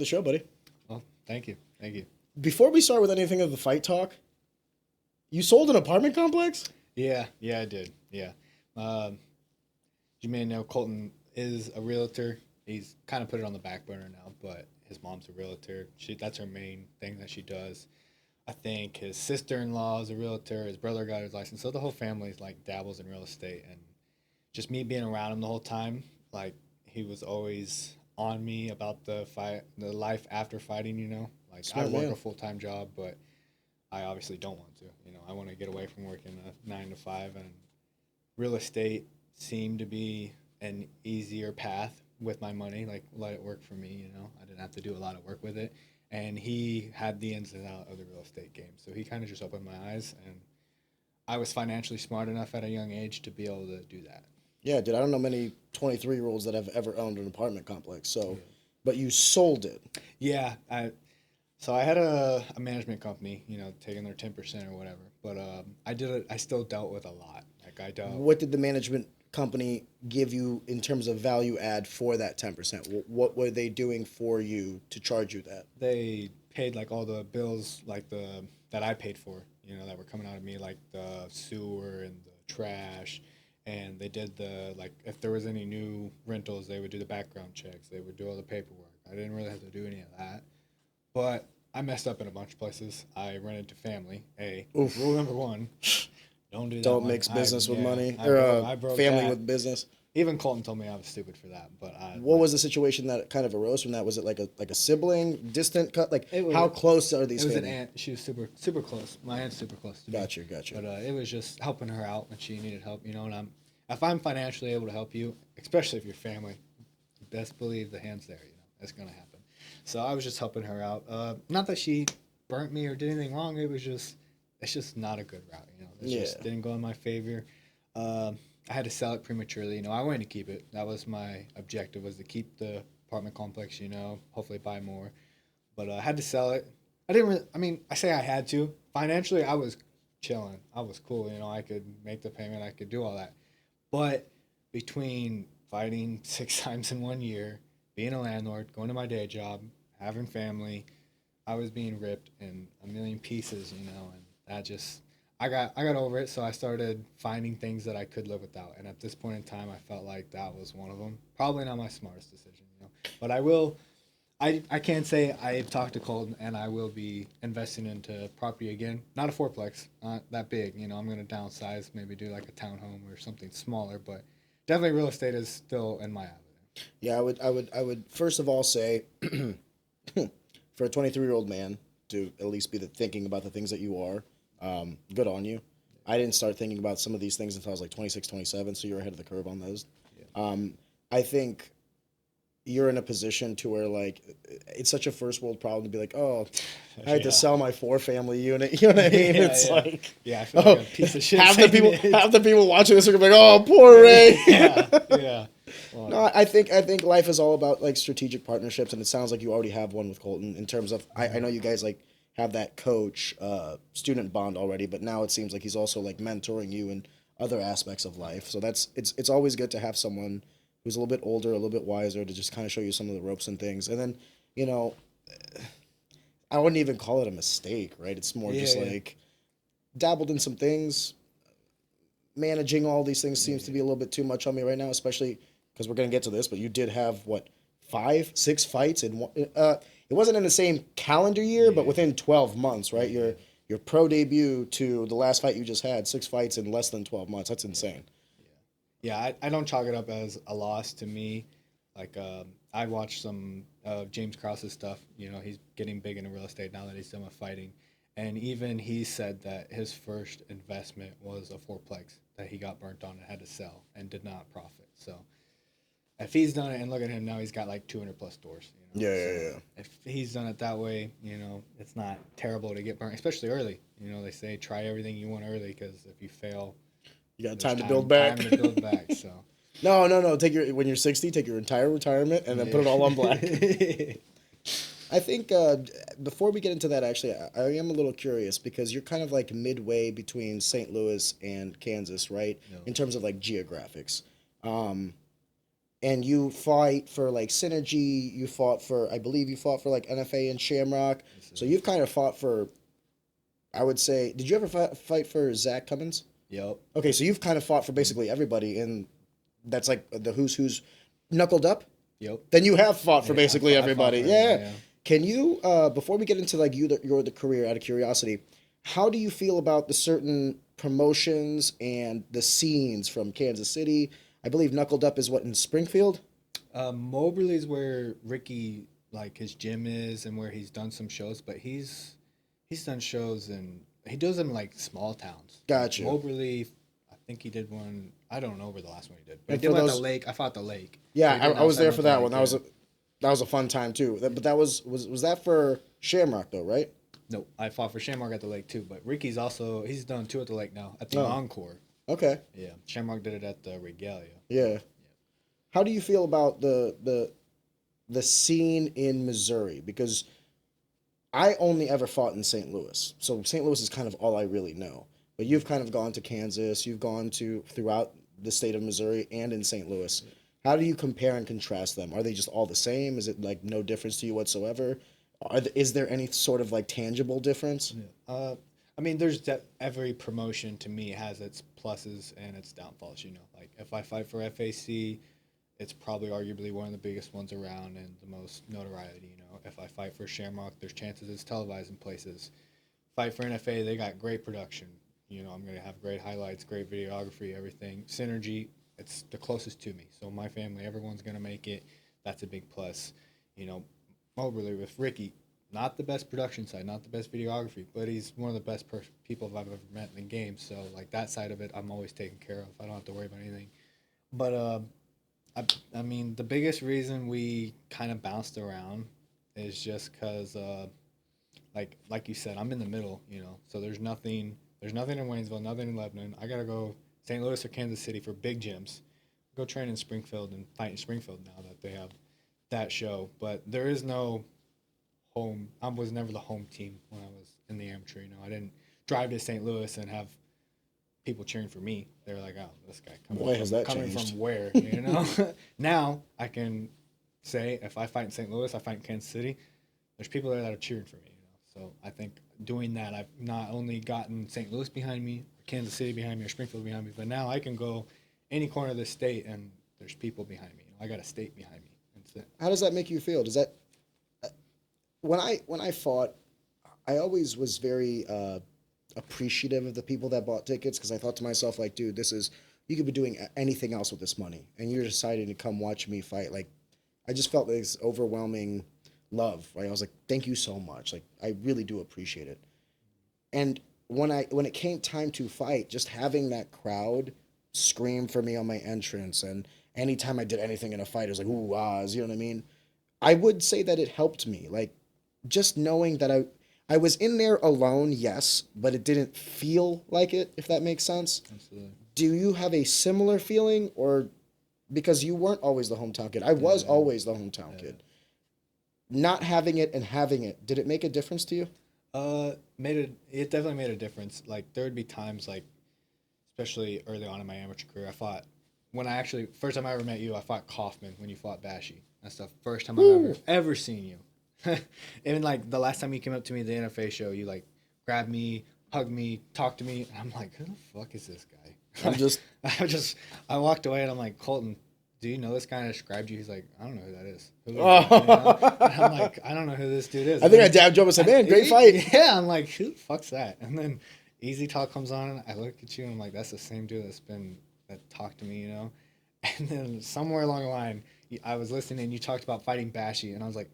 the show, buddy. Well, thank you. Thank you. Before we start with anything of the fight talk, you sold an apartment complex? Yeah, I did. Yeah. You may know Colton is a realtor. He's kind of put it on the back burner now, but his mom's a realtor. That's her main thing that she does. I think his sister-in-law is a realtor. His brother got his license. So the whole family like dabbles in real estate, and just me being around him the whole time, like he was always on me about the fight, the life after fighting. Like Smart I work man. a full-time job, but I obviously don't want to. I want to get away from working a 9 to 5, and real estate seemed to be an easier path with my money. Like let it work for me. I didn't have to do a lot of work with it, and he had the ins and outs of the real estate game. So he kind of just opened my eyes, and I was financially smart enough at a young age to be able to do that. Yeah, dude, I don't know many 23-year-olds that have ever owned an apartment complex. So, but you sold it. Yeah, so I had a management company, taking their 10% or whatever. But I did it. I still dealt with a lot. Like I dealt. What did the management company give you in terms of value add for that 10%? What were they doing for you to charge you that? They paid like all the bills, like that I paid for, that were coming out of me, like the sewer and the trash. And they did like if there was any new rentals, they would do the background checks. They would do all the paperwork. I didn't really have to do any of that. But I messed up in a bunch of places. I rented to family. Oof. Rule number 1, don't do that. Don't mix business with money, I broke family that. with business. Even Colton told me I was stupid for that. But what was the situation that kind of arose from that? Was it like a sibling, distant cut? Like how close are these? It was family? an aunt. She was super close. My aunt's super close to me. Gotcha. But it was just helping her out when she needed help. And if I'm financially able to help you, especially if you're family, best believe the hand's there. That's gonna happen. So I was just helping her out. Not that she burnt me or did anything wrong. It's just not a good route. It just didn't go in my favor. I had to sell it prematurely. I wanted to keep it. That was my objective, was to keep the apartment complex. Hopefully buy more. But I had to sell it. I didn't really. I mean, I say I had to. Financially, I was chilling. I was cool. I could make the payment. I could do all that. But between fighting 6 times in 1 year, being a landlord, going to my day job, having family, I was being ripped in a million pieces, and that just, I got over it. So I started finding things that I could live without. And at this point in time, I felt like that was one of them. Probably not my smartest decision, but I can say I've talked to Colton, and I will be investing into property again. Not a fourplex, not that big. I'm going to downsize, maybe do like a townhome or something smaller, but definitely real estate is still in my avenue. Yeah, I would first of all say, for a 23-year-old man to at least be thinking about the things that you are, good on you. I didn't start thinking about some of these things until I was like 26, 27, so you're ahead of the curve on those. Yeah. I think you're in a position to where like it's such a first world problem to be like, oh, I had to sell my 4-family unit. You know what I mean? It's like, I feel like a piece of shit. Half the people watching this are gonna be like, oh, poor Ray. yeah. Well, No, I think life is all about like strategic partnerships, and it sounds like you already have one with Colton. In terms of, I know you guys like have that coach student bond already, but now it seems like he's also like mentoring you in other aspects of life. So it's always good to have someone who's a little bit older, a little bit wiser, to just kind of show you some of the ropes and things. And then, I wouldn't even call it a mistake, right? It's more just like dabbled in some things. Managing all these things seems to be a little bit too much on me right now, especially because we're going to get to this, but you did have, 5, 6 fights in one. It wasn't in the same calendar year, but within 12 months, right? Your pro debut to the last fight you just had, 6 fights in less than 12 months. That's insane. Yeah, I don't chalk it up as a loss to me. Like, I watched some of James Krause's stuff. He's getting big into real estate now that he's done with fighting. And even he said that his first investment was a fourplex that he got burnt on and had to sell and did not profit. So if he's done it, and look at him now, he's got like 200 plus doors. Yeah. If he's done it that way, it's not terrible to get burnt, especially early. They say try everything you want early, because if you fail, you got time to build back. Time to build back. So no. When you're 60, take your entire retirement and then put it all on black. I think before we get into that, actually, I am a little curious because you're kind of like midway between St. Louis and Kansas, right? No. In terms of like geographics. and you fight for like Synergy. You fought for, I believe, you fought for like NFA and Shamrock. So you've kind of fought for, I would say, did you ever fight for Zach Cummins? Yep. Okay, so you've kind of fought for basically everybody, and that's like the who's knuckled up. Yep. Then you have fought for Yeah, basically everybody. for Yeah. everyone, yeah. Can you, before we get into like your the career, out of curiosity, how do you feel about the certain promotions and the scenes from Kansas City? I believe Knuckled Up is what, in Springfield? Moberly is where Ricky, like his gym is, and where he's done some shows. But he's done shows and he does them like small towns. Gotcha. Moberly, I think he did one. I don't know where the last one he did, but And he did for one at those- the lake. I fought the lake. Yeah, So he did I was outside there for that North one. Lake, That was a fun time too. But that was that for Shamrock though, right? No, I fought for Shamrock at the lake too. But Ricky's also he's done 2 at the lake now at the Oh. Encore. Okay. Yeah, Shamrock did it at the Regalia. Yeah. How do you feel about the scene in Missouri? Because I only ever fought in St. Louis, so St. Louis is kind of all I really know. But you've kind of gone to Kansas, you've gone to throughout the state of Missouri and in St. Louis. How do you compare and contrast them? Are they just all the same? Is it like no difference to you whatsoever? Is there any sort of like tangible difference? I mean, there's every promotion to me has its pluses and its downfalls. You know, like if I fight for FAC, it's probably arguably one of the biggest ones around and the most notoriety. You know, if I fight for Shamrock, there's chances it's televised in places. Fight for NFA, they got great production. You know, I'm gonna have great highlights, great videography, everything. Synergy, it's the closest to me. So my family, everyone's gonna make it. That's a big plus. You know, Moberly with Ricky, not the best production side, not the best videography, but he's one of the best people I've ever met in the game. So like that side of it, I'm always taken care of. I don't have to worry about anything. But I mean, the biggest reason we kind of bounced around is just because, like you said, I'm in the middle. You know, so there's nothing in Waynesville, nothing in Lebanon. I gotta go St. Louis or Kansas City for big gyms. Go train in Springfield and fight in Springfield now that they have that show. But there is no home. I was never the home team when I was in the amateur. You know, I didn't drive to St. Louis and have people cheering for me. They were like, "Oh, this guy coming from where?" You know. Now I can say if I fight in St. Louis, I fight in Kansas City. There's people there that are cheering for me. You know, so I think doing that, I've not only gotten St. Louis behind me, or Kansas City behind me, or Springfield behind me, but now I can go any corner of the state and there's people behind me. You know, I got a state behind me. That's it. How does that make you feel? Does that when I fought, I always was very appreciative of the people that bought tickets because I thought to myself like, dude, you could be doing anything else with this money, and you're deciding to come watch me fight. Like, I just felt this overwhelming love. Right? I was like, thank you so much. Like, I really do appreciate it. And when it came time to fight, just having that crowd scream for me on my entrance, and anytime I did anything in a fight, it was like, ooh, ahs, you know what I mean? I would say that it helped me. Like, just knowing that I was in there alone, yes, but it didn't feel like it, if that makes sense. Absolutely. Do you have a similar feeling, or because you weren't always the hometown kid? I was always the hometown kid. Not having it and having it, did it make a difference to you? It definitely made a difference. Like there would be times like, especially early on in my amateur career, first time I ever met you, I fought Kaufman when you fought Bashy. That's the first time I've ever seen you. And like the last time you came up to me at the NFA show, you like grabbed me, hugged me, talked to me, and I'm like, who the fuck is this guy? I walked away and I'm like, Colton, do you know this guy? And I described you. He's like, I don't know who that is. Who is that? You know? And I'm like, I don't know who this dude is. I think I dabbed you up and said, man, great fight. Yeah, I'm like, who the fuck's that? And then Easy Talk comes on, and I look at you, and I'm like, that's the same dude that talked to me, you know? And then somewhere along the line, I was listening, and you talked about fighting Bashy, and I was like,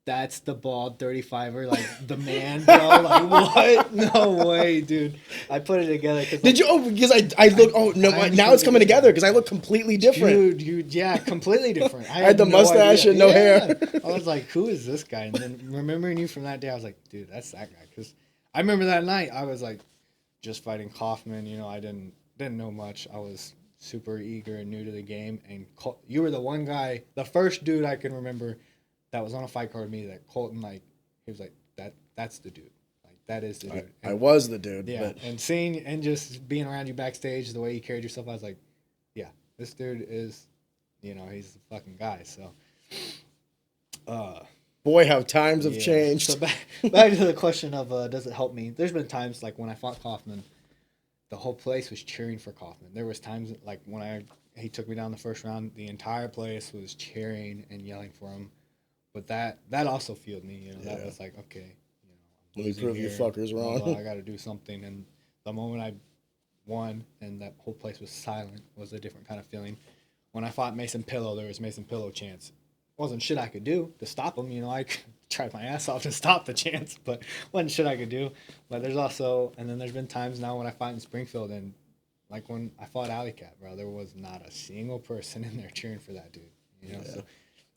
that's the bald 35er, like the man, bro. Like what? No way, dude. I put it together. Did you? Oh, because I look. Oh no! Now it's coming together because I look completely different. Dude, yeah, completely different. I had the mustache and no hair. I was like, who is this guy? And then remembering you from that day, I was like, dude, that's that guy. Because I remember that night, I was like, just fighting Kaufman. You know, I didn't know much. I was super eager and new to the game, and you were the one guy, the first dude I can remember that was on a fight card with me that Colton, like, he was like, that's the dude. Like, that is the dude. I was the dude. Yeah, but... and seeing and just being around you backstage, the way you carried yourself, I was like, yeah, this dude is you know, he's the fucking guy. So, Boy, how times have yeah. changed. So back to the question of does it help me? There's been times like when I fought Kaufman, the whole place was cheering for Kaufman. There was times like when he took me down the first round, the entire place was cheering and yelling for him. But that also fueled me. You know, that was like, okay, you know, I'm Let me prove you here, fuckers blah, wrong. blah, I got to do something. And the moment I won and that whole place was silent was a different kind of feeling. When I fought Mason Pillow, there was Mason Pillow chants. Wasn't shit I could do to stop him. You know, I tried my ass off to stop the chance, but wasn't shit I could do. But there's also, and then there's been times now when I fight in Springfield, and like when I fought Alley Cat, bro, there was not a single person in there cheering for that dude. You know, so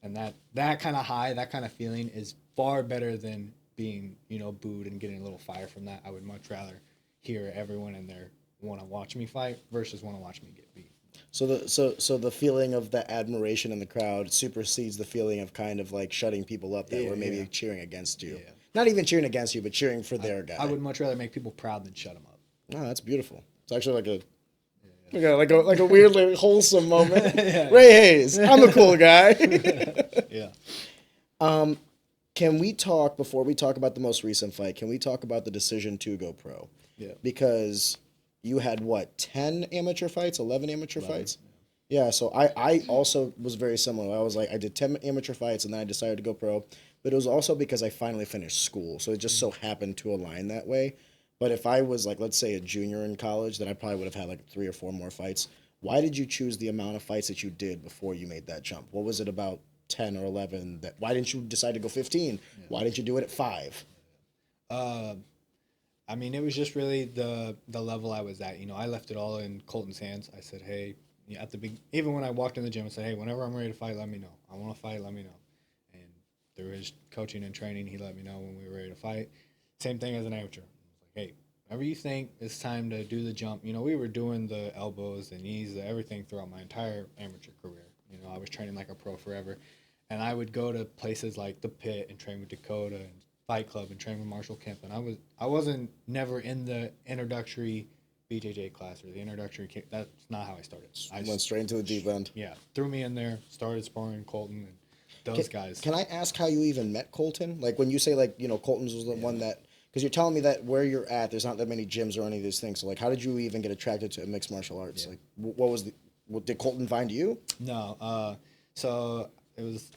and that kind of high, that kind of feeling is far better than being, you know, booed and getting a little fire from that. I would much rather hear everyone in there want to watch me fight versus want to watch me get beat. So the feeling of the admiration in the crowd supersedes the feeling of kind of like shutting people up that were maybe cheering against you. Yeah. Not even cheering against you, but cheering for their guy. I would much rather make people proud than shut them up. Oh, that's beautiful. It's actually like a weirdly wholesome moment. Ray Hayes, I'm a cool guy. Yeah. Can we talk, before we talk about the most recent fight, can we talk about the decision to go pro? Yeah. Because you had, what, 10 amateur fights, 11 amateur fights? Yeah, so I also was very similar. I was like, I did 10 amateur fights, and then I decided to go pro. But it was also because I finally finished school, so it just so happened to align that way. But if I was, like, let's say a junior in college, then I probably would have had, like, 3 or 4 more fights. Why did you choose the amount of fights that you did before you made that jump? What was it about 10 or 11 that, why didn't you decide to go 15? Yeah. Why didn't you do it at 5? I mean, it was just really the level I was at. You know, I left it all in Colton's hands. I said, hey, at the even when I walked in the gym, I said, hey, whenever I'm ready to fight, let me know. I want to fight, let me know. And through his coaching and training, he let me know when we were ready to fight. Same thing as an amateur. I was like, hey, whenever you think it's time to do the jump, you know, we were doing the elbows, the knees, everything throughout my entire amateur career. You know, I was training like a pro forever. And I would go to places like the Pit and train with Dakota and Fight Club and train with Marshall Kemp. And I wasn't never in the introductory BJJ class or the introductory kick. That's not how I started. I went straight into the deep end. Yeah, threw me in there, started sparring Colton and those guys. Can I ask how you even met Colton? Like when you say like, you know, Colton's was the one that, because you're telling me that where you're at, there's not that many gyms or any of these things. So like, how did you even get attracted to mixed martial arts? Yeah. Like, did Colton find you? No. So it was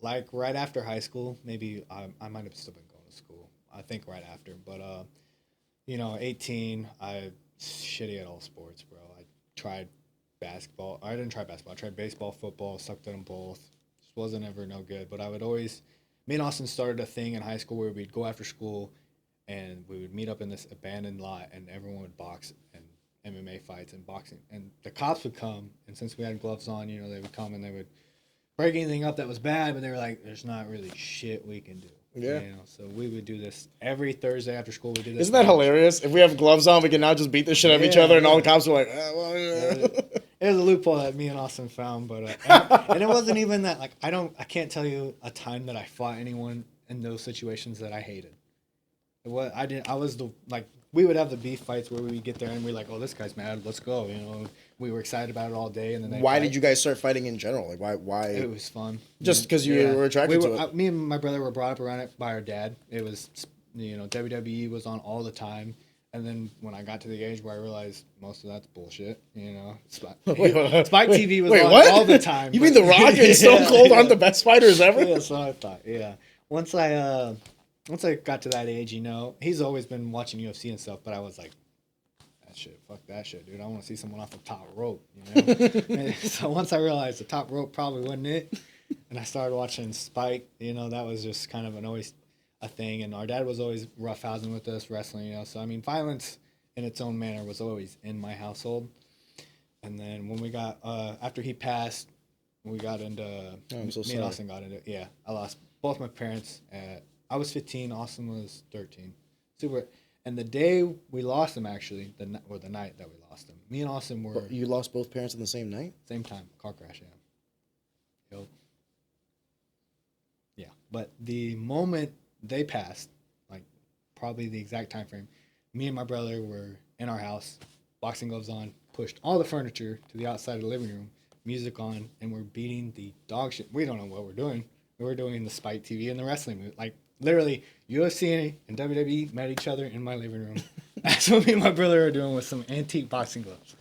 like right after high school. Maybe I might have still been going to school. I think right after, but you know, 18. I shitty at all sports, bro. I tried basketball. I didn't try basketball. I tried baseball, football, sucked at them both. Just wasn't ever no good. But I would always. Me and Austin started a thing in high school where we'd go after school, and we would meet up in this abandoned lot, and everyone would box and MMA fights and boxing. And the cops would come, and since we had gloves on, you know, they would come and they would break anything up that was bad, but they were like, there's not really shit we can do. Yeah. You know, so we would do this every Thursday after school. We did this. Isn't that hilarious? If we have gloves on, we can now just beat the shit out of each other, and all the cops are like, It was a loophole that me and Austin found, but and it wasn't even that. Like I can't tell you a time that I fought anyone in those situations that I hated. I was the like we would have the beef fights where we would get there and we're like, oh, this guy's mad, let's go. You know, we were excited about it all day, and then why did you guys start fighting in general? Like why? It was fun. Just because you were attracted to it. Me and my brother were brought up around it by our dad. It was, you know, WWE was on all the time. And then when I got to the age where I realized most of that's bullshit, you know, Spike TV was on all the time. You mean The Rock and Stone Cold aren't the best fighters ever? Yeah, that's what I thought. Yeah. Once I got to that age, you know, he's always been watching UFC and stuff, but I was like, fuck that shit, dude. I want to see someone off the top rope, you know. So once I realized the top rope probably wasn't it, and I started watching Spike, you know, that was just kind of always a thing. And our dad was always roughhousing with us, wrestling, you know. So I mean, violence in its own manner was always in my household. And then when we got after he passed, we got into me and Austin got into I lost both my parents I was 15, Austin was 13. Super. And the day we lost him, actually, the night that we lost him, me and Austin were. But you lost both parents on the same night? Same time, car crash, yeah. Yep. Yeah, but the moment they passed, like probably the exact time frame, me and my brother were in our house, boxing gloves on, pushed all the furniture to the outside of the living room. music on, and we're beating the dog shit. We don't know what we're doing. We're doing the Spike TV and the wrestling movie. Like, literally, UFC and WWE met each other in my living room. That's what me and my brother are doing with some antique boxing gloves.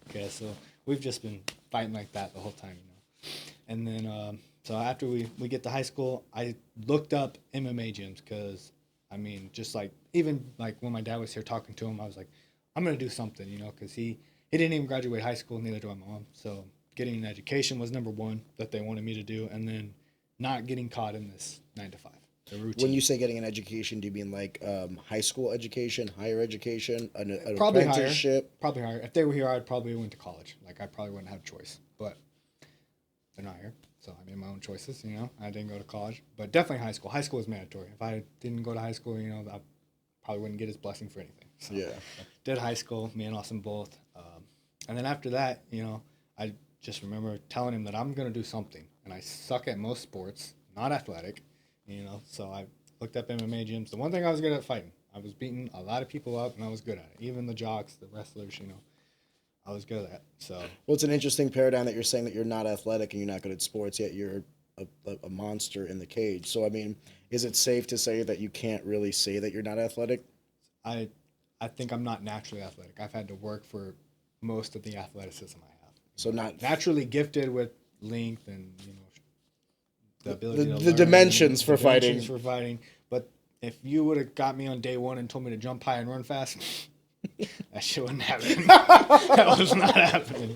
Okay, so we've just been fighting like that the whole time, you know. And then, so after we get to high school, I looked up MMA gyms because, I mean, just like, even like when my dad was here talking to him, I was like, I'm going to do something, you know, because he didn't even graduate high school, neither did my mom. So getting an education was number one that they wanted me to do, and then not getting caught in this 9 to 5. The routine. When you say getting an education, do you mean like high school education, higher education, an Probably apprenticeship? Higher. Probably higher. If they were here, I'd probably went to college. Like, I probably wouldn't have a choice. But they're not here, so I made my own choices, you know. I didn't go to college, but definitely high school. High school was mandatory. If I didn't go to high school, you know, I probably wouldn't get his blessing for anything. So, Yeah. did high school, me and Austin both. And then after that, you know, I just remember telling him that I'm going to do something. And I suck at most sports, not athletic, you know. So I looked up MMA gyms. The one thing I was good at fighting. I was beating a lot of people up, and I was good at it. Even the jocks, the wrestlers, you know, I was good at it. So, well, it's an interesting paradigm that you're saying that you're not athletic and you're not good at sports, yet you're a monster in the cage. So, I mean, is it safe to say that you can't really say that you're not athletic? I think I'm not naturally athletic. I've had to work for most of the athleticism I have. So not naturally gifted with length and, you know, the ability to the dimensions for fighting. But if you would have got me on day one and told me to jump high and run fast, that shit wouldn't happen. That was not happening.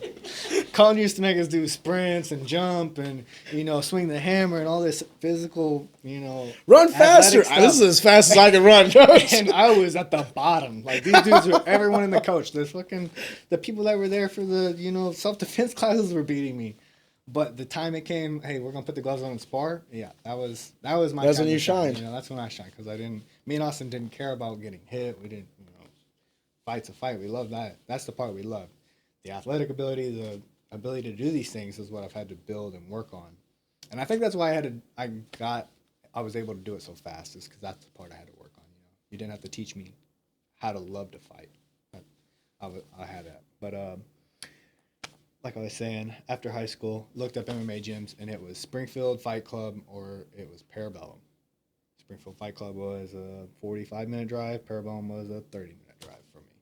Colin used to make us do sprints and jump and, you know, swing the hammer and all this physical, you know. Run faster. This is as fast as I can run. And I was at the bottom. Like, these dudes were, everyone in the coach, the people that were there for the, you know, self-defense classes were beating me. But the time it came, hey, we're going to put the gloves on and spar. Yeah, that was my That's when you shined. You know, that's when I shined. Because me and Austin didn't care about getting hit. We didn't, you know, fight's a fight. We love that. That's the part we love. The athletic ability, the ability to do these things is what I've had to build and work on. And I think that's why I was able to do it so fast, is because that's the part I had to work on. You know, you didn't have to teach me how to love to fight. I had that. But like I was saying, after high school, looked up MMA gyms, and it was Springfield Fight Club or it was Parabellum. Springfield Fight Club was a 45-minute drive. Parabellum was a 30-minute drive for me.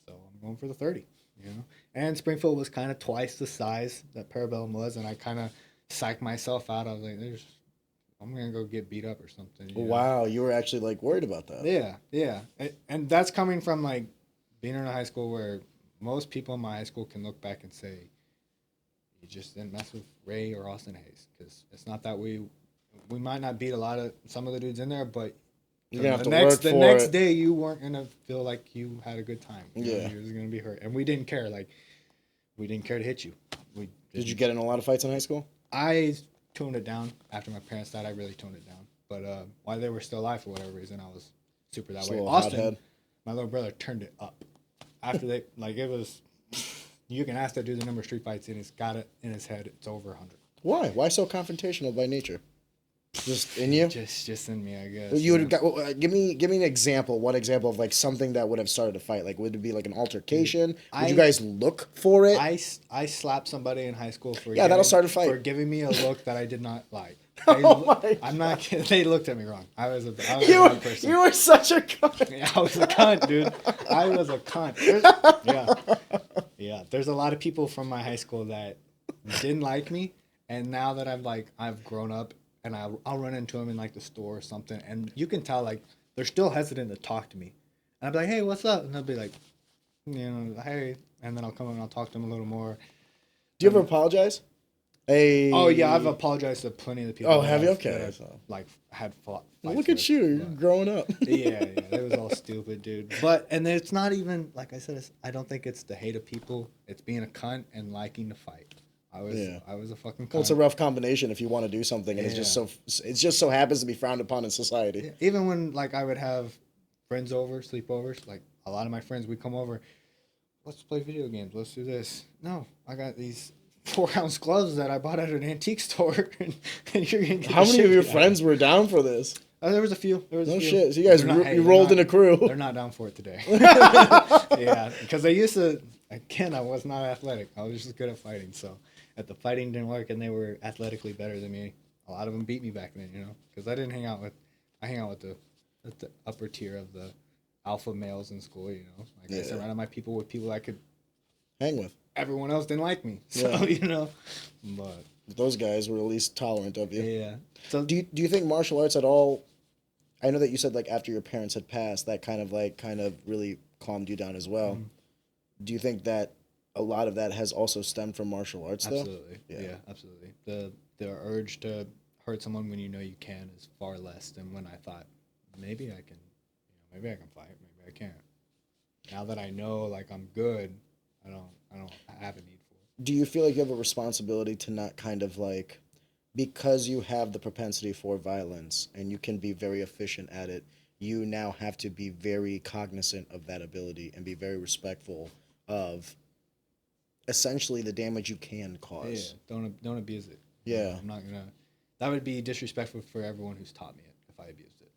So I'm going for the 30, you know. And Springfield was kind of twice the size that Parabellum was, and I kind of psyched myself out. I was like, I'm going to go get beat up or something. You know? Wow, you were actually, like, worried about that. Yeah. And that's coming from, like, being in a high school where most people in my high school can look back and say, you just didn't mess with Ray or Austin Hayes. Because it's not that we might not beat some of the dudes in there, but you're gonna have to work for the next day you weren't going to feel like you had a good time. Yeah. You were going to be hurt. And we didn't care. Like, we didn't care to hit you. Did you get in a lot of fights in high school? I toned it down. After my parents died, I really toned it down. But while they were still alive, for whatever reason, I was super that way. Austin, my little brother, turned it up. After they, like, it was, you can ask that dude the number of street fights, and he's got it in his head. It's over 100. Why? Why so confrontational by nature? Just in you? Just in me, I guess. You would give me an example. One example of like something that would have started a fight. Like, would it be like an altercation? Would you guys look for it? I slapped somebody in high school that'll start a fight. For giving me a look that I did not like. I'm not kidding. They looked at me wrong. I was a bad person. You were such a cunt. Yeah, I was a cunt, dude. I was a cunt. Yeah. There's a lot of people from my high school that didn't like me, and now that I've grown up, and I'll run into them in like the store or something, and you can tell like they're still hesitant to talk to me, and I'll be like, hey, what's up? And they'll be like, you know, hey, and then I'll come and I'll talk to them a little more. Do you ever apologize? Hey. Oh yeah, I've apologized to plenty of the people. Oh, have you? Okay. Like had fought. Look at you, you're growing up. Yeah, it was all stupid, dude. And it's not even like I said. I don't think it's the hate of people. It's being a cunt and liking to fight. I was a fucking cunt. Well, it's a rough combination if you want to do something and it just so happens to be frowned upon in society. Yeah. Even when like I would have friends over, sleepovers, like a lot of my friends would come over. Let's play video games. Let's do this. No, I got these 4-ounce gloves that I bought at an antique store, and you're gonna get. How many of your friends were down for this? There was a few. No shit. So you guys you rolled in a crew. They're not down for it today. Yeah, because I used to. Again, I was not athletic. I was just good at fighting. So If the fighting didn't work and they were athletically better than me, a lot of them beat me back then, you know, because I didn't hang out with, I hang out with the upper tier of the alpha males in school, you know. Like I surrounded my people with people I could hang with. Everyone else didn't like me, so you know. But those guys were at least tolerant of you. Yeah. So do you think martial arts at all? I know that you said like after your parents had passed, that kind of really calmed you down as well. Mm-hmm. Do you think that a lot of that has also stemmed from martial arts, though? Absolutely. Yeah, absolutely. The urge to hurt someone when you know you can is far less than when I thought maybe I can, maybe I can fight, maybe I can't. Now that I know like I'm good, I don't have a need for it. Do you feel like you have a responsibility to not kind of like, because you have the propensity for violence and you can be very efficient at it, you now have to be very cognizant of that ability and be very respectful of essentially the damage you can cause? Yeah, don't abuse it. Yeah. I'm not gonna. That would be disrespectful for everyone who's taught me it if I abused it.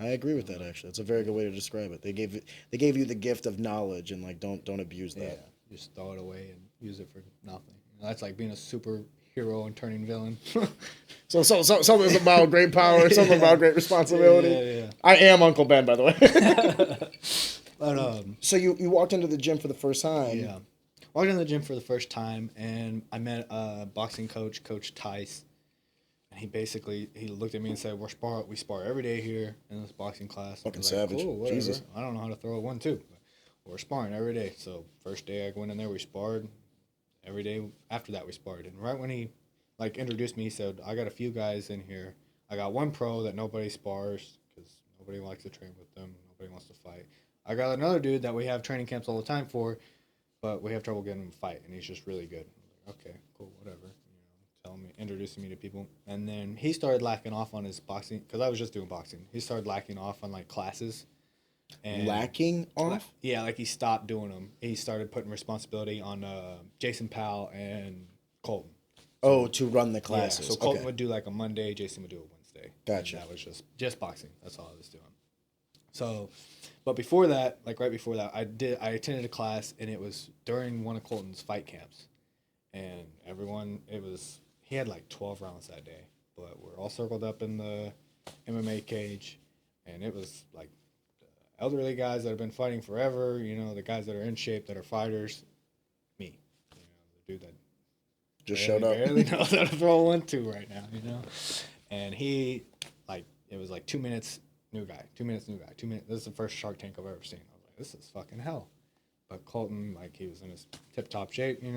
I agree with that. Actually, that's a very good way to describe it. They gave you the gift of knowledge, and like don't abuse that. Yeah, just throw it away and use it for nothing. That's like being a superhero and turning villain. so something's about great power, something about great responsibility. Yeah. I am Uncle Ben, by the way. But so you walked into the gym for the first time. Yeah, walked into the gym for the first time, and I met a boxing coach, Coach Tice. And he looked at me and said, we spar every day here in this boxing class. Fucking like, savage. Cool, whatever. Jesus. I don't know how to throw a 1-2, but we're sparring every day. So first day I went in there, we sparred. Every day after that we sparred. And right when he like introduced me, he said, I got a few guys in here. I got one pro that nobody spars because nobody likes to train with them. Nobody wants to fight. I got another dude that we have training camps all the time for, but we have trouble getting him to fight, and he's just really good. I was like, okay, cool, whatever. Introducing me to people, and then he started lacking off on his boxing because I was just doing boxing. He started lacking off on like classes. And lacking off? Yeah, like he stopped doing them. He started putting responsibility on Jason Powell and Colton. So, to run the classes. Yeah, so Colton would do like a Monday, Jason would do a Wednesday. Gotcha. And that was just boxing. That's all I was doing. So, but before that, like right before that, I attended a class, and it was during one of Colton's fight camps, and he had like 12 rounds that day, but we're all circled up in the MMA cage, and it was like the elderly guys that have been fighting forever, the guys that are in shape, that are fighters, me, the dude that just showed up. Barely knows how to throw a 1-2 right now, and he, like, it was like 2 minutes, new guy, 2 minutes, new guy, 2 minutes. This is the first Shark Tank I've ever seen. I was like, this is fucking hell. But Colton, like, he was in his tip-top shape, he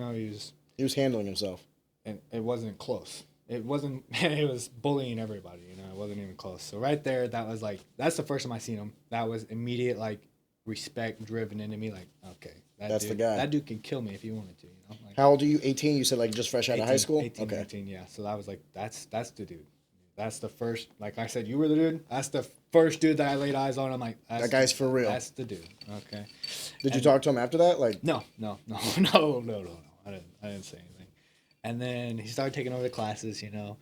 was handling himself. And it wasn't close. It was bullying everybody, it wasn't even close. So right there, that's the first time I seen him. That was immediate, like, respect driven into me, like, okay. That's the guy. That dude can kill me if he wanted to, Like, how old are you? 18? You said, like, just fresh out of high school? 18, 19, yeah. So I was like, that's the dude. That's the first, like I said, you were the dude. That's the first dude that I laid eyes on. I'm like, that guy's for real. That's the dude. Okay. Did you talk to him after that? Like, No. I didn't say anything. And then he started taking over the classes, him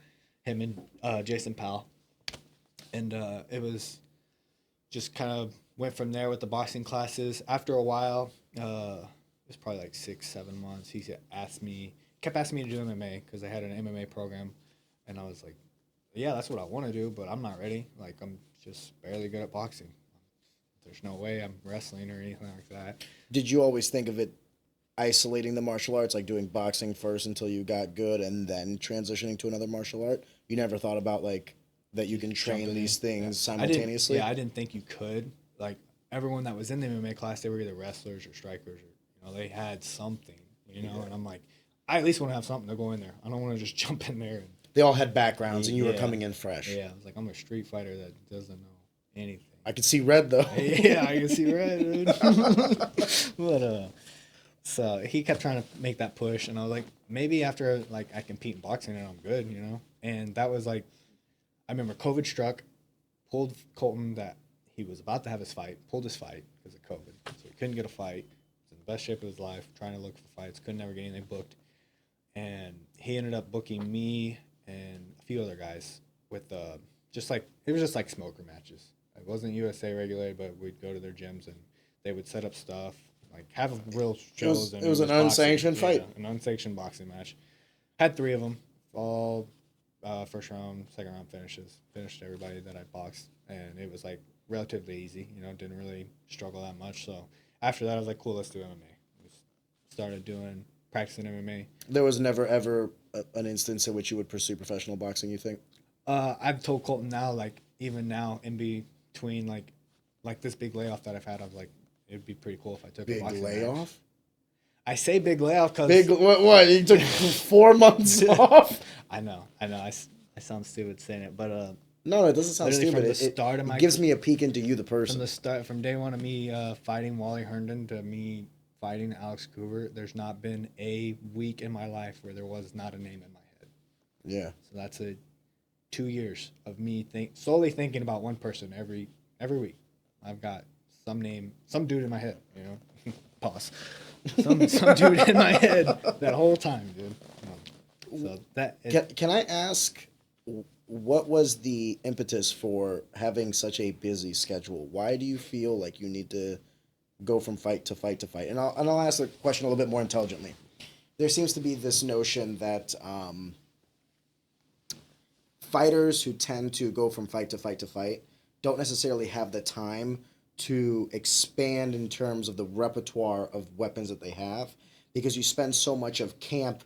and Jason Powell. And it was just kind of went from there with the boxing classes. After a while, it was probably like 6-7 months, he kept asking me to do MMA because they had an MMA program. And I was like, yeah, that's what I want to do, but I'm not ready. Like, I'm just barely good at boxing. There's no way I'm wrestling or anything like that. Did you always think of it isolating the martial arts, like doing boxing first until you got good and then transitioning to another martial art? You never thought about, like, that you can train these things simultaneously? I didn't think you could. Like, everyone that was in the MMA class, they were either wrestlers or strikers, or they had something, and I'm like, I at least want to have something to go in there. I don't want to just jump in there. And they all had backgrounds, and you were coming in fresh. Yeah, I was like, I'm a street fighter that doesn't know anything. I could see red, though. Yeah, I can see red, dude. But, so he kept trying to make that push, and I was like, maybe after, like, I compete in boxing and I'm good, And that was like, I remember COVID struck, pulled Colton that he was about to have his fight, pulled his fight because of COVID. So he couldn't get a fight. He was in the best shape of his life, trying to look for fights, couldn't ever get anything booked. And he ended up booking me and a few other guys with it was just like smoker matches. It wasn't USA regulated, but we'd go to their gyms and they would set up stuff, like have real shows. It was an unsanctioned fight. An unsanctioned boxing match. Had 3 of them, all first round, second round finishes. Finished everybody that I boxed, and it was like relatively easy. Didn't really struggle that much. So after that, I was like, cool, let's do MMA. Just started practicing MMA. There was never ever an instance in which you would pursue professional boxing, you think? I've told Colton now, like even now in between like this big layoff that I've had, I was like, it'd be pretty cool if I took a Big boxing layoff? match. I say big layoff because Big what? You took 4 months off? I know. I sound stupid saying it, but No, it doesn't sound literally stupid. from the start of my it gives me a peek into you, the person. from day one of me fighting Wally Herndon to me fighting Alex Coover, there's not been a week in my life where there was not a name in my head. Yeah. So that's 2 years of me solely thinking about one person every week. I've got some dude in my head, Pause. Some dude in my head that whole time, dude. So Can I ask, what was the impetus for having such a busy schedule? Why do you feel like you need to go from fight to fight to fight? And I'll ask the question a little bit more intelligently. There seems to be this notion that fighters who tend to go from fight to fight to fight don't necessarily have the time to expand in terms of the repertoire of weapons that they have, because you spend so much of camp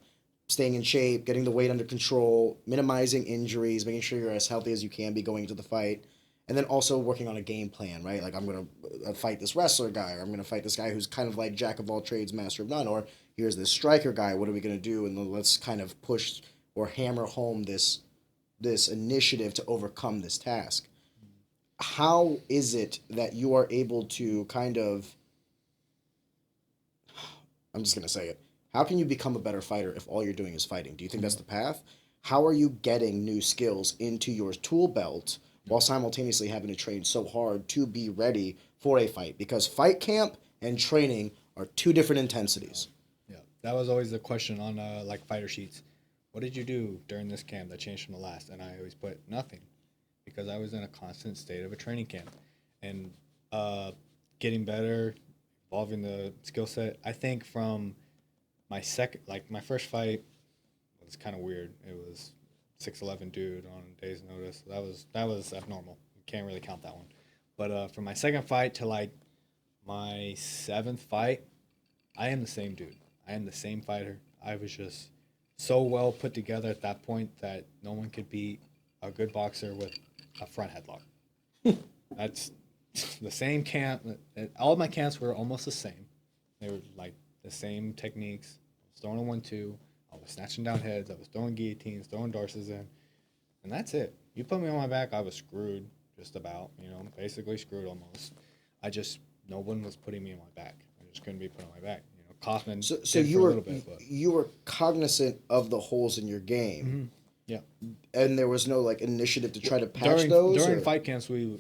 staying in shape, getting the weight under control, minimizing injuries, making sure you're as healthy as you can be going into the fight, and then also working on a game plan, right? Like, I'm going to fight this wrestler guy, or I'm going to fight this guy who's kind of like jack of all trades, master of none, or here's this striker guy, what are we going to do? And then let's kind of push or hammer home this initiative to overcome this task. How is it that you are able to kind of, I'm just going to say it, how can you become a better fighter if all you're doing is fighting? Do you think that's the path? How are you getting new skills into your tool belt while simultaneously having to train so hard to be ready for a fight? Because fight camp and training are 2 different intensities. Yeah, that was always the question on like fighter sheets. What did you do during this camp that changed from the last? And I always put nothing, because I was in a constant state of a training camp and getting better, evolving the skill set. I think from my first fight was kind of weird. It was 6'11" dude on a day's notice. That was abnormal. You can't really count that one. But from my second fight to like my 7th fight, I am the same dude. I am the same fighter. I was just so well put together at that point that no one could beat a good boxer with a front headlock. That's the same camp. All of my camps were almost the same. They were like the same techniques. I was throwing a 1-2. I was snatching down heads. I was throwing guillotines, throwing Darces in. And that's it. You put me on my back, I was screwed just about. Basically screwed almost. No one was putting me on my back. I just couldn't be put on my back. Kaufman So did you for a were little bit, but. you were cognizant of the holes in your game. Mm-hmm. Yeah. And there was no like initiative to try to patch those? During fight camps, we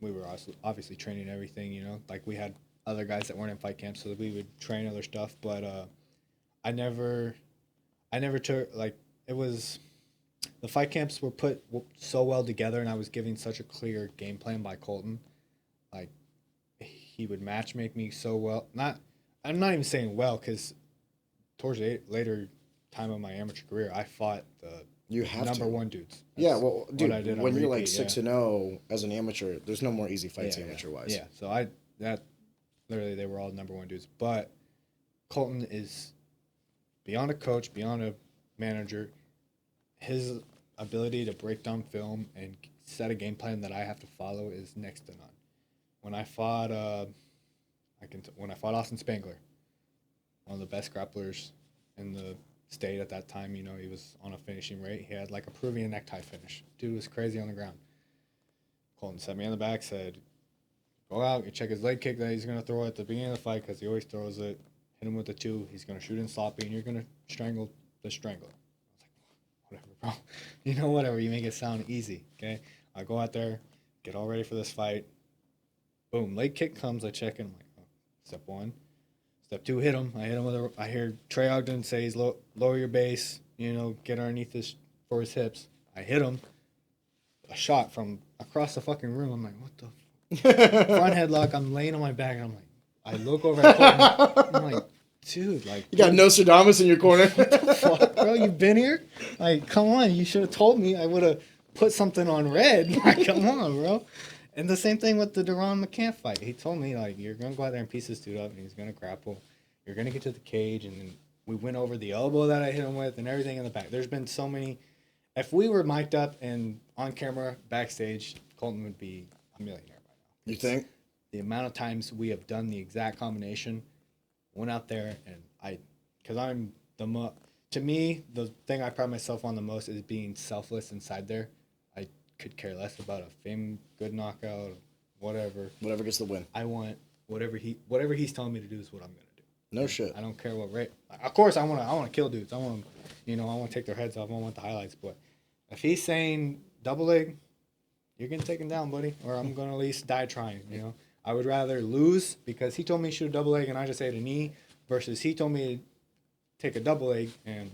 were obviously training everything, like we had other guys that weren't in fight camps, so we would train other stuff, but I never took, like, it was, the fight camps were put so well together, and I was giving such a clear game plan by Colton. Like, he would match make me so well. I'm not even saying well, because towards the later time of my amateur career, I fought the number one dudes. Yeah, well, dude, when you're like 6-0 as an amateur, there's no more easy fights amateur-wise. Yeah, so literally they were all number one dudes. But Colton is beyond a coach, beyond a manager. His ability to break down film and set a game plan that I have to follow is next to none. When I fought, Austin Spangler, one of the best grapplers in the state at that time, he was on a finishing rate. He had like a Peruvian necktie finish. Dude was crazy on the ground. Colton set me on the back, said, go out, you check his leg kick that he's going to throw at the beginning of the fight, because he always throws it. Hit him with the 2. He's going to shoot in sloppy, and you're going to strangle the strangler. I was like, whatever, bro. Whatever. You make it sound easy, okay? I go out there, get all ready for this fight. Boom, leg kick comes, I check it. I'm like, oh, step 1. Step 2, hit him. I hit him I hear Trey Ogden say, lower your base, get underneath for his hips. I hit him. A shot from across the fucking room. I'm like, what the front headlock. I'm laying on my back, and I'm like, I look over at Colton. I'm like, dude, like You got Nostradamus in your corner. fuck, bro, you've been here? Like, come on, you should have told me. I would have put something on red. Like, come on, bro. And the same thing with the Deron McCann fight. He told me, like, you're gonna go out there and piece this dude up, and he's gonna grapple. You're gonna get to the cage, and then we went over the elbow that I hit him with, and everything in the back. There's been so many. If we were mic'd up and on camera backstage, Colton would be a millionaire by now. You think? The amount of times we have done the exact combination, went out there, and because I'm to me, the thing I pride myself on the most is being selfless inside there. I could care less about a fame, good knockout, whatever. Whatever gets the win. I want whatever he's telling me to do is what I'm gonna do. No shit. I don't care what rate. Of course, I want to kill dudes. I want to take their heads off. I want the highlights. But if he's saying double leg, you're getting taken down, buddy, or I'm gonna at least die trying. I would rather lose because he told me to shoot a double leg and I just ate a knee, versus he told me to take a double leg and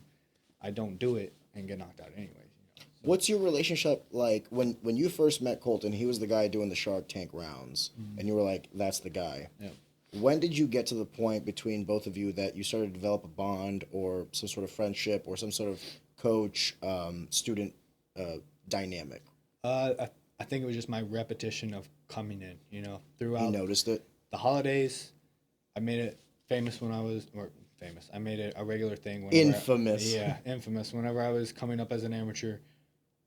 I don't do it and get knocked out anyways. So. What's your relationship like when you first met Colton? He was the guy doing the Shark Tank rounds, and you were like, "That's the guy." Yeah. When did you get to the point between both of you that you started to develop a bond or some sort of friendship or some sort of coach student dynamic? I think it was just my repetition of coming in, throughout. You noticed it? The holidays. I made it famous when I was, or famous. I made it a regular thing. Infamous. Infamous. Whenever I was coming up as an amateur,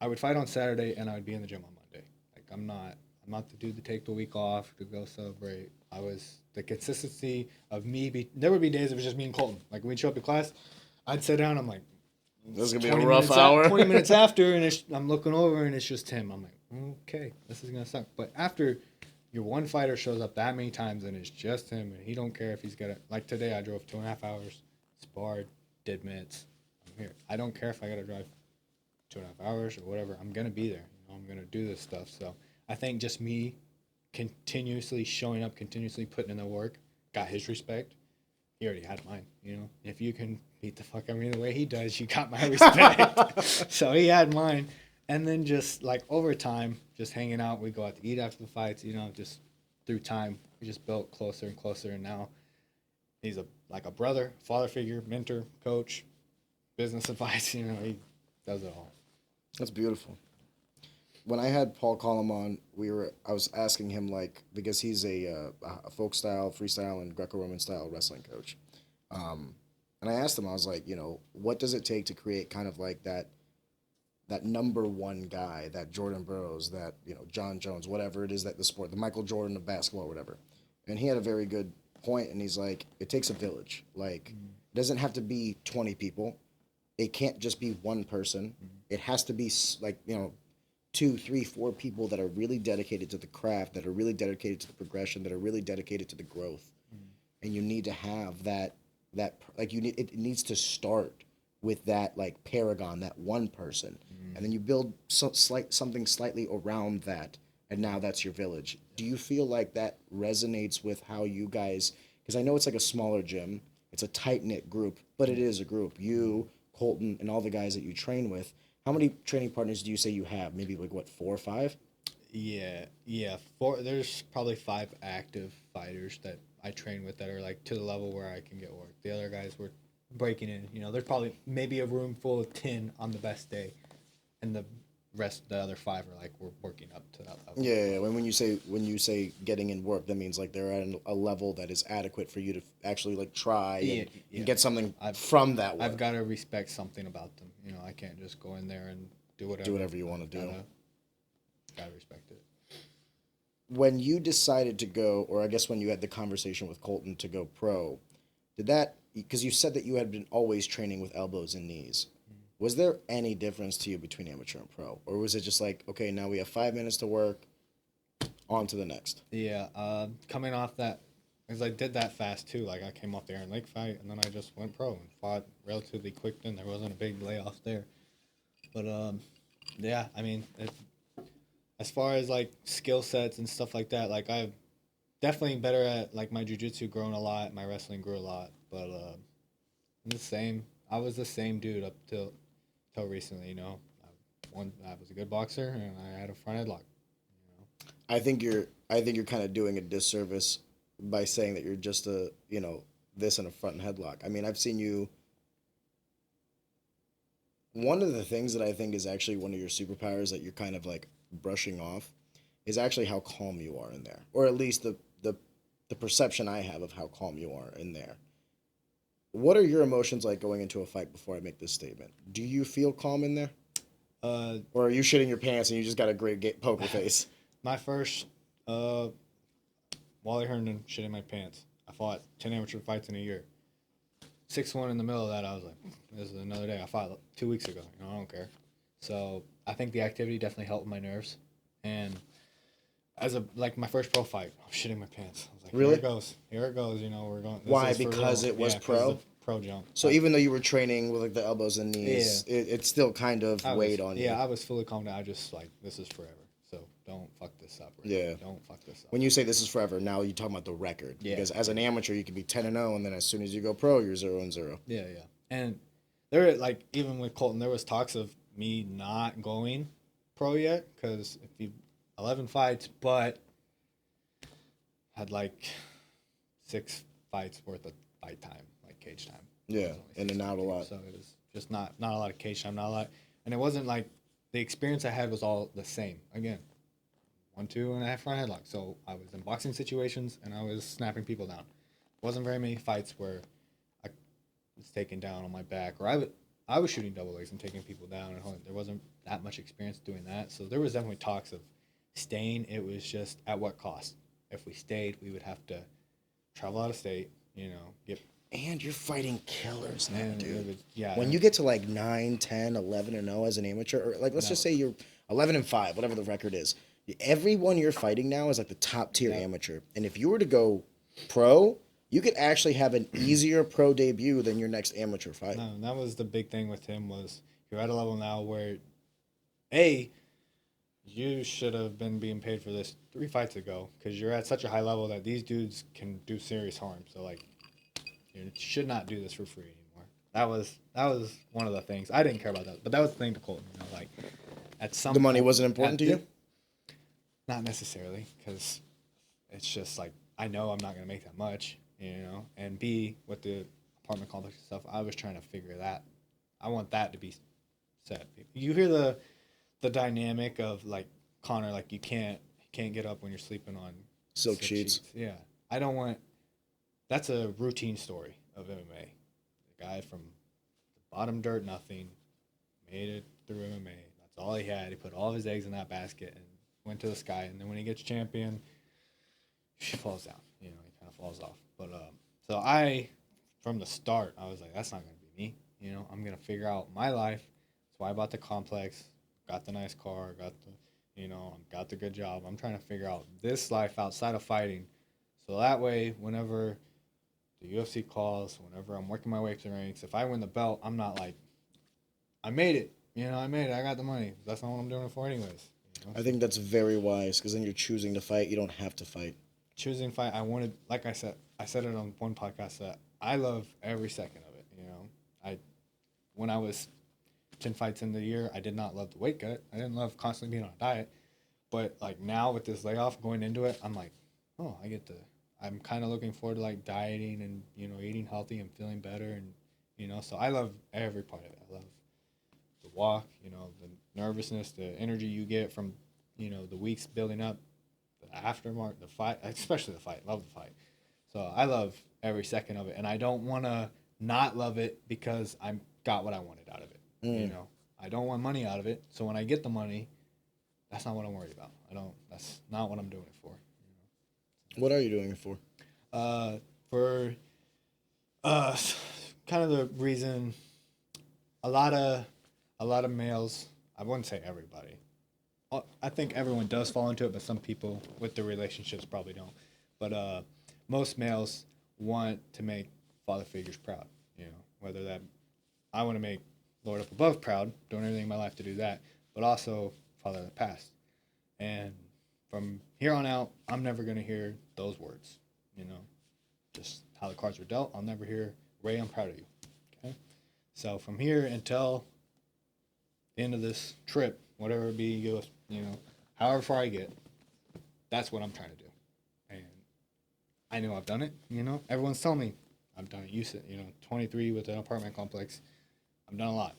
I would fight on Saturday and I would be in the gym on Monday. Like I'm not the dude to take the week off to go celebrate. I was the consistency of me. There would be days it was just me and Colton. Like we'd show up to class, I'd sit down. I'm like, this is gonna be a rough hour. 20 minutes after, and I'm looking over and it's just him. I'm like, okay, this is gonna suck. But after your one fighter shows up that many times and it's just him, and he don't care if he's got it. Like today, I drove 2.5 hours, sparred, did mitts. I'm here. I don't care if I gotta drive 2.5 hours or whatever. I'm gonna be there. I'm gonna do this stuff. So I think just me continuously showing up, continuously putting in the work, got his respect. He already had mine. If you can beat the fuck out of me the way he does, you got my respect. So he had mine. And then just like over time, just hanging out, we go out to eat after the fights, just through time, we just built closer and closer. And now he's like a brother, father figure, mentor, coach, business advice, he does it all. That's beautiful. When I had Paul Collum on, I was asking him because he's a folk style, freestyle, and Greco-Roman style wrestling coach. And I asked him, I was like, what does it take to create kind of like that number one guy, that Jordan Burroughs, that, John Jones, whatever it is that the sport, the Michael Jordan of basketball or whatever. And he had a very good point, and he's like, it takes a village. Like, it doesn't have to be 20 people. It can't just be one person. It has to be 2, 3, 4 people that are really dedicated to the craft, that are really dedicated to the progression, that are really dedicated to the growth. And you need to have that it needs to start with that paragon, that one person, and then you build something slightly around that, and now that's your village. Do you feel like that resonates with how you guys? Because I know it's like a smaller gym, it's a tight knit group, but it is a group. You, Colton, and all the guys that you train with. How many training partners do you say you have? Maybe 4 or 5? Yeah, 4. There's probably 5 active fighters that I train with that are to the level where I can get work. The other guys were breaking in. There's probably maybe a room full of 10 on the best day, and the other 5 are we're working up to that level. Yeah. When you say getting in work, that means they're at a level that is adequate for you to actually try and get something from that work. I've got to respect something about them. I can't just go in there and do whatever you want to do. Gotta respect it. When you decided to go, or I guess when you had the conversation with Colton to go pro, did that, because you said that you had been always training with elbows and knees, was there any difference to you between amateur and pro? Or was it just okay, now we have 5 minutes to work, on to the next? Yeah, coming off that, because I did that fast too. I came off the Aaron Lake fight, and then I just went pro and fought relatively quick then. There wasn't a big layoff there. But, yeah, I mean, as far as skill sets and stuff like that, I'm definitely better at my jiu-jitsu grown a lot, my wrestling grew a lot, but I'm the same. I was the same dude up till recently. I was a good boxer and I had a front headlock. I think you're kind of doing a disservice by saying that you're just this in a front headlock. I mean, I've seen you. One of the things that I think is actually one of your superpowers that you're kind of like brushing off is actually how calm you are in there, or at least the perception I have of how calm you are in there. What are your emotions like going into a fight before I make this statement? Do you feel calm in there? Or are you shitting your pants and you just got a great poker face? My first Wally Herndon shitting my pants. I fought 10 amateur fights in a year. 6-1 in the middle of that, I was like, this is another day. I fought 2 weeks ago. I don't care. So I think the activity definitely helped my nerves. And as my first pro fight, I was shitting my pants. I was like, really? Here it goes. We're going. Why? Because it was pro? Pro jump. So even though you were training with like the elbows and knees, it still kind of weighed on you. Yeah, I was fully calmed down. I just this is forever. So don't fuck this up. Right? Yeah. Don't fuck this up. When you say this is forever, now you're talking about the record. Yeah. Because as an amateur, you can be 10-0, and then as soon as you go pro, you're 0-0. Yeah. And there, even with Colton, there was talks of me not going pro yet, because if you 11 fights, but had 6 fights worth of fight time, cage time. Yeah, in and out a lot. So it was just not a lot of cage time, not a lot. And it wasn't like the experience I had was all the same. Again, 1-2 and a half front headlock. So I was in boxing situations and I was snapping people down. Wasn't very many fights where I was taken down on my back, or I was shooting double legs and taking people down. And there wasn't that much experience doing that. So there was definitely talks of staying. It was just at what cost? If we stayed, we would have to travel out of state, get. And you're fighting killers now, dude. Yeah. When you get to 9, 10, 11-0 as an amateur, or let's just say you're 11-5, whatever the record is. Everyone you're fighting now is the top tier amateur. And if you were to go pro, you could actually have an easier pro debut than your next amateur fight. No, that was the big thing with him was you're at a level now where, you should have been being paid for this 3 fights ago, because you're at such a high level that these dudes can do serious harm. So you should not do this for free anymore. That was one of the things. I didn't care about that, but that was the thing to Colton. At some the money point, wasn't important to you? Not necessarily, because it's just I know I'm not gonna make that much, And B, with the apartment complex and stuff, I was trying to figure that. I want that to be set. You hear the dynamic of Connor, you can't get up when you're sleeping on silk sheets. Yeah, I don't want. That's a routine story of MMA. The guy from the bottom dirt, nothing, made it through MMA. That's all he had. He put all of his eggs in that basket and went to the sky. And then when he gets champion, he falls down. He kind of falls off. But so from the start, I was like, that's not going to be me. I'm going to figure out my life. That's why I bought the complex, got the nice car, got the good job. I'm trying to figure out this life outside of fighting. So that way, whenever the UFC calls, whenever I'm working my way through the ranks, if I win the belt, I'm not I made it. I made it. I got the money. That's not what I'm doing it for anyways. I think that's very wise, because then you're choosing to fight. You don't have to fight. Choosing fight, I wanted, like I said it on one podcast, that I love every second of it. When I was 10 fights in the year, I did not love the weight cut. I didn't love constantly being on a diet. But now with this layoff going into it, I'm I'm kind of looking forward to dieting and eating healthy and feeling better, and so I love every part of it. I love the walk, the nervousness, the energy you get from the weeks building up, the aftermath, the fight, especially the fight. Love the fight. So I love every second of it, and I don't want to not love it because I got what I wanted out of it. I don't want money out of it. So when I get the money, that's not what I'm worried about. That's not what I'm doing it for. What are you doing it for? For kind of the reason a lot of males, I wouldn't say everybody. I think everyone does fall into it, but some people with their relationships probably don't. But most males want to make father figures proud. Whether that I want to make Lord up above proud, doing everything in my life to do that, but also father of the past. And from here on out, I'm never going to hear those words, just how the cards were dealt. I'll never hear, Ray, I'm proud of you. Okay. So from here until the end of this trip, whatever it be, however far I get, that's what I'm trying to do. And I know I've done it, everyone's telling me I've done it. 23 with an apartment complex. I've done a lot,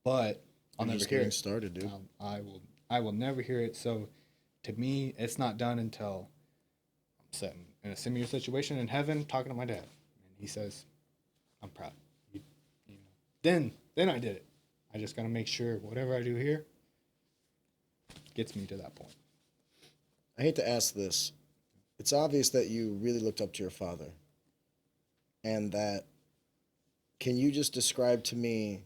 but I'll You're never just hear getting it. started, dude. I will never hear it. So, to me, it's not done until I'm sitting in a similar situation in heaven, talking to my dad, and he says, "I'm proud." You know, then I did it. I just gotta make sure whatever I do here gets me to that point. I hate to ask this. It's obvious that you really looked up to your father. And that, can you just describe to me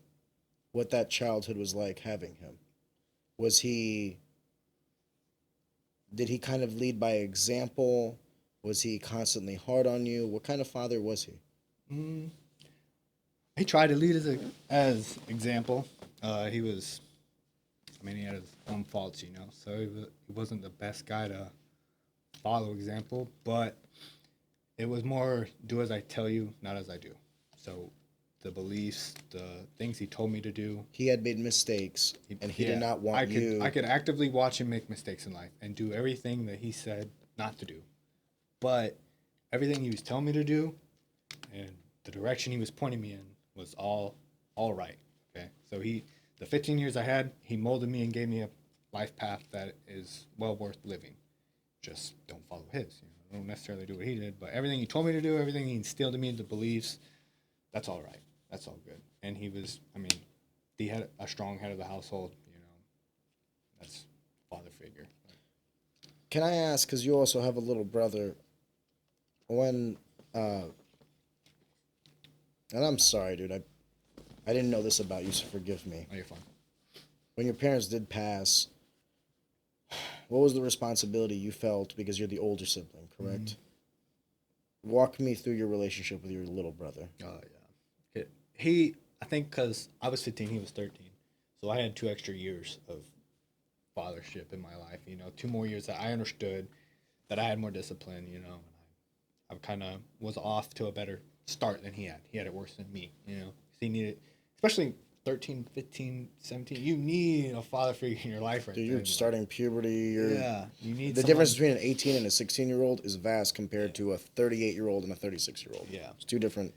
what that childhood was like having him? Was he, did he kind of lead by example? Was he constantly hard on you? What kind of father was he? Mm, he tried to lead as example. He was, I mean, he had his own faults, so he wasn't the best guy to follow example, but it was more do as I tell you, not as I do. So the beliefs, the things he told me to do. He had made mistakes, and he did not want you. I could actively watch him make mistakes in life and do everything that he said not to do. But everything he was telling me to do and the direction he was pointing me in was all right. Okay. So the 15 years I had, he molded me and gave me a life path that is well worth living. Just don't follow his. Don't necessarily do what he did, but everything he told me to do, everything he instilled in me, the beliefs, that's all right. That's all good. And he was, I mean, he had a strong head of the household. That's father figure. Can I ask, because you also have a little brother, when, and I'm sorry, dude, I didn't know this about you, so forgive me. Oh, you're fine. When your parents did pass, what was the responsibility you felt because you're the older sibling, correct? Mm-hmm. Walk me through your relationship with your little brother. Oh, yeah. I think because I was 15, he was 13. So I had 2 extra years of fathership in my life, 2 more years that I understood that I had more discipline, and I kind of was off to a better start than he had. He had it worse than me, He needed, especially 13, 15, 17, you need a father figure in your life right Dude, there. you're starting puberty. You need the difference between an 18 and a 16-year-old is vast compared to a 38-year-old and a 36-year-old. Yeah. It's 2 different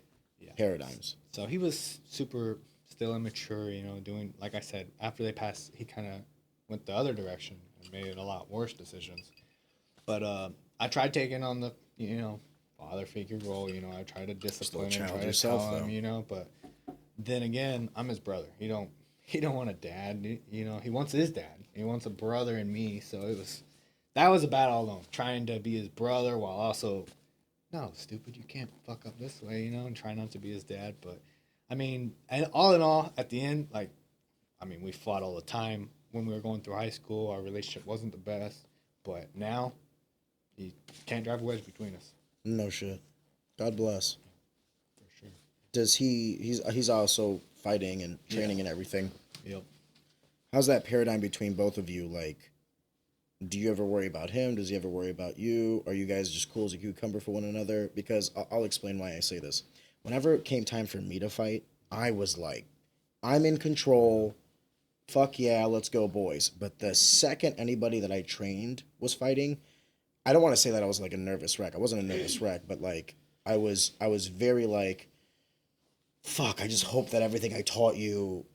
paradigms. So he was super still immature, doing, like I said, after they passed, he kind of went the other direction and made a lot worse decisions. But I tried taking on the, father figure role, I tried to discipline him, try to tell him, but then again, I'm his brother. He don't want a dad, he wants his dad. He wants a brother in me, so that was a battle alone, trying to be his brother while also, no, stupid, you can't fuck up this way, and try not to be his dad. But, I mean, and all in all, at the end, we fought all the time. When we were going through high school, our relationship wasn't the best, but now, you can't drive a wedge between us. No shit. God bless. For sure. Does he's also fighting and training and everything? Yep. How's that paradigm between both of you? Like, do you ever worry about him? Does he ever worry about you? Are you guys just cool as a cucumber for one another? Because I'll explain why I say this. Whenever it came time for me to fight, I was like, I'm in control. Fuck yeah, let's go, boys. But the second anybody that I trained was fighting, I don't want to say that I was like a nervous wreck. I wasn't a nervous wreck, but like I was very like, fuck, I just hope that everything I taught you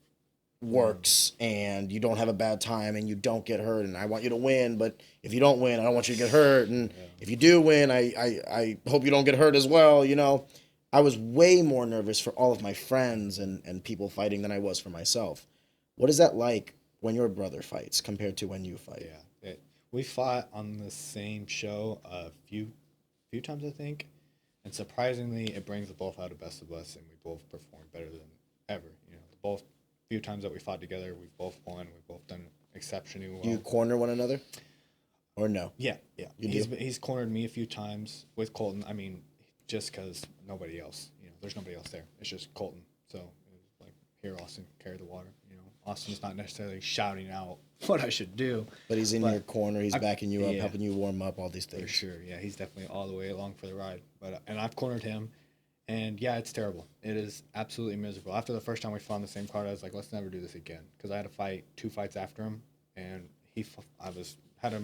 works and you don't have a bad time and you don't get hurt, and I want you to win, but if you don't win, I don't want you to get hurt, and if you do win, I hope you don't get hurt as well, I was way more nervous for all of my friends and people fighting than I was for myself. What is that like when your brother fights compared to when you fight? Yeah. We fought on the same show a few times, I think. And surprisingly, it brings the both out the best of us, and we both perform better than ever. Both few times that we fought together, we've both won. We've both done exceptionally well. Do you corner one another? Or no? Yeah. You He's cornered me a few times with Colton. I mean, just because nobody else, there's nobody else there. It's just Colton. So, it was like, here, Austin, carry the water. Austin's not necessarily shouting out what I should do. But he's in your corner. He's backing you up, yeah, helping you warm up, all these things. For sure. Yeah, he's definitely all the way along for the ride. And I've cornered him. And, yeah, it's terrible. It is absolutely miserable. After the first time we fought on the same card, I was like, let's never do this again. Because I had to fight 2 fights after him. And I had a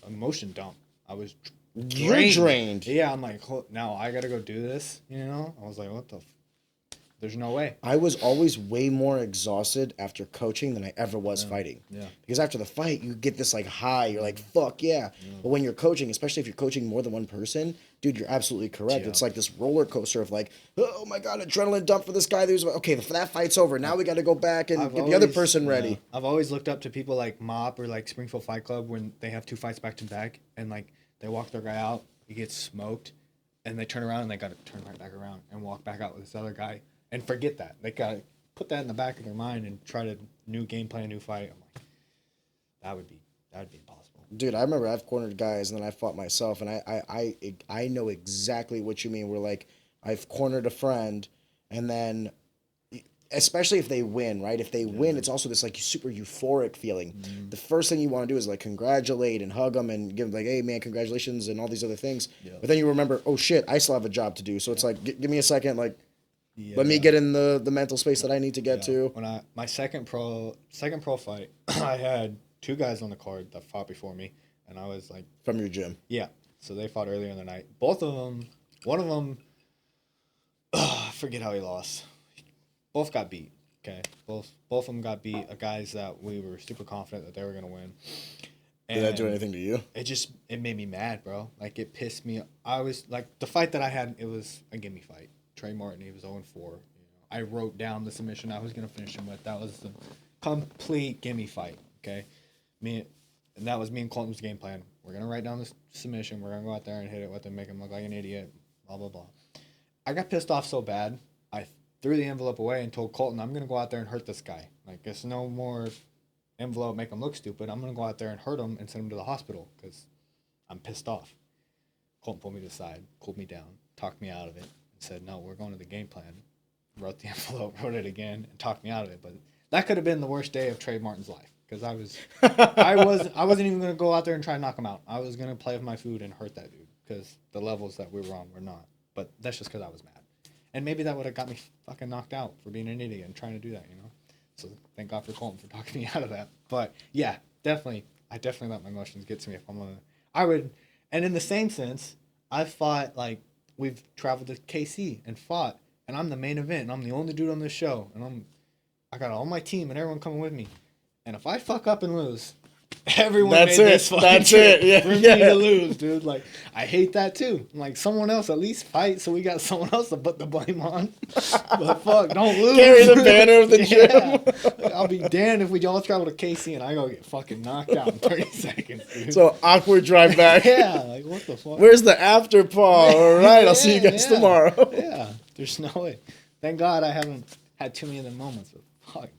emotion dump. I was You're drained. Yeah, I'm like, now I gotta go do this. You know, I was like, what the. There's no way. I was always way more exhausted after coaching than I ever was fighting. Yeah. Because after the fight, you get this like high. You're like, fuck yeah. But when you're coaching, especially if you're coaching more than one person, dude, you're absolutely correct. Yeah. It's like this roller coaster of like, oh my God, adrenaline dump for this guy. Who's okay, that fight's over. Now we got to go back and get the other person ready. I've always looked up to people like Mop or like Springfield Fight Club when they have 2 fights back to back and like they walk their guy out, he gets smoked, and they turn around and they got to turn right back around and walk back out with this other guy. And forget that. They got to put that in the back of their mind and try to new game plan, new fight. I'm like, that would be impossible. Dude, I remember I've cornered guys and then I fought myself, and I know exactly what you mean. Where like I've cornered a friend, and then especially if they win, right? If they win, it's also this like super euphoric feeling. Mm-hmm. The first thing you want to do is like congratulate and hug them and give them like, hey man, congratulations and all these other things. Yeah. But then you remember, oh shit, I still have a job to do. So it's like, give me a second, like. Yeah. Let me get in the mental space that I need to get to. When my second pro fight, I had 2 guys on the card that fought before me, and I was like, From your gym. yeah. So they fought earlier in the night. Both of them, one of them, I forget how he lost. Both got beat. Okay, both of them got beat. Guys that we were super confident that they were gonna win. And Did that do anything to you? it made me mad, bro. Like it pissed me. I was like the fight that I had. It was a gimme fight. Trey Martin, he was 0-4. You know, I wrote down the submission I was gonna finish him with. That was the complete gimme fight. Okay, and that was me and Colton's game plan. We're gonna write down this submission. We're gonna go out there and hit it with him, make him look like an idiot. Blah blah blah. I got pissed off so bad, I threw the envelope away and told Colton, I'm gonna go out there and hurt this guy. Like it's no more envelope, make him look stupid. I'm gonna go out there and hurt him and send him to the hospital because I'm pissed off. Colton pulled me to the side, cooled me down, talked me out of it. Said, no, we're going to the game plan. Wrote the envelope, wrote it again, and talked me out of it. But that could have been the worst day of Trey Martin's life because I wasn't even going to go out there and try to knock him out. I was going to play with my food and hurt that dude because the levels that we were on were not. But that's just because I was mad. And maybe that would have got me fucking knocked out for being an idiot and trying to do that, you know? So thank God for Colton for talking me out of that. But yeah, definitely, I definitely let my emotions get to me if I'm going to. And in the same sense, I've fought like, we've traveled to KC and fought, and I'm the main event, and I'm the only dude on this show, and I got all my team and everyone coming with me. And if I fuck up and lose, everyone That's made it. this fucking That's trip it. Yeah, for me yeah. to lose, dude. Like, I hate that too. I'm like, someone else at least fight, so we got someone else to put the blame on. But fuck, don't lose. Carry the banner of the gym. I'll be damned if we all travel to KC and I go get fucking knocked out in 30 seconds, dude. So awkward drive back. Yeah, like what the fuck? Where's the after paw? All right, I'll see you guys tomorrow. Yeah, there's no way. Thank God I haven't had too many of the moments. But fuck, dude.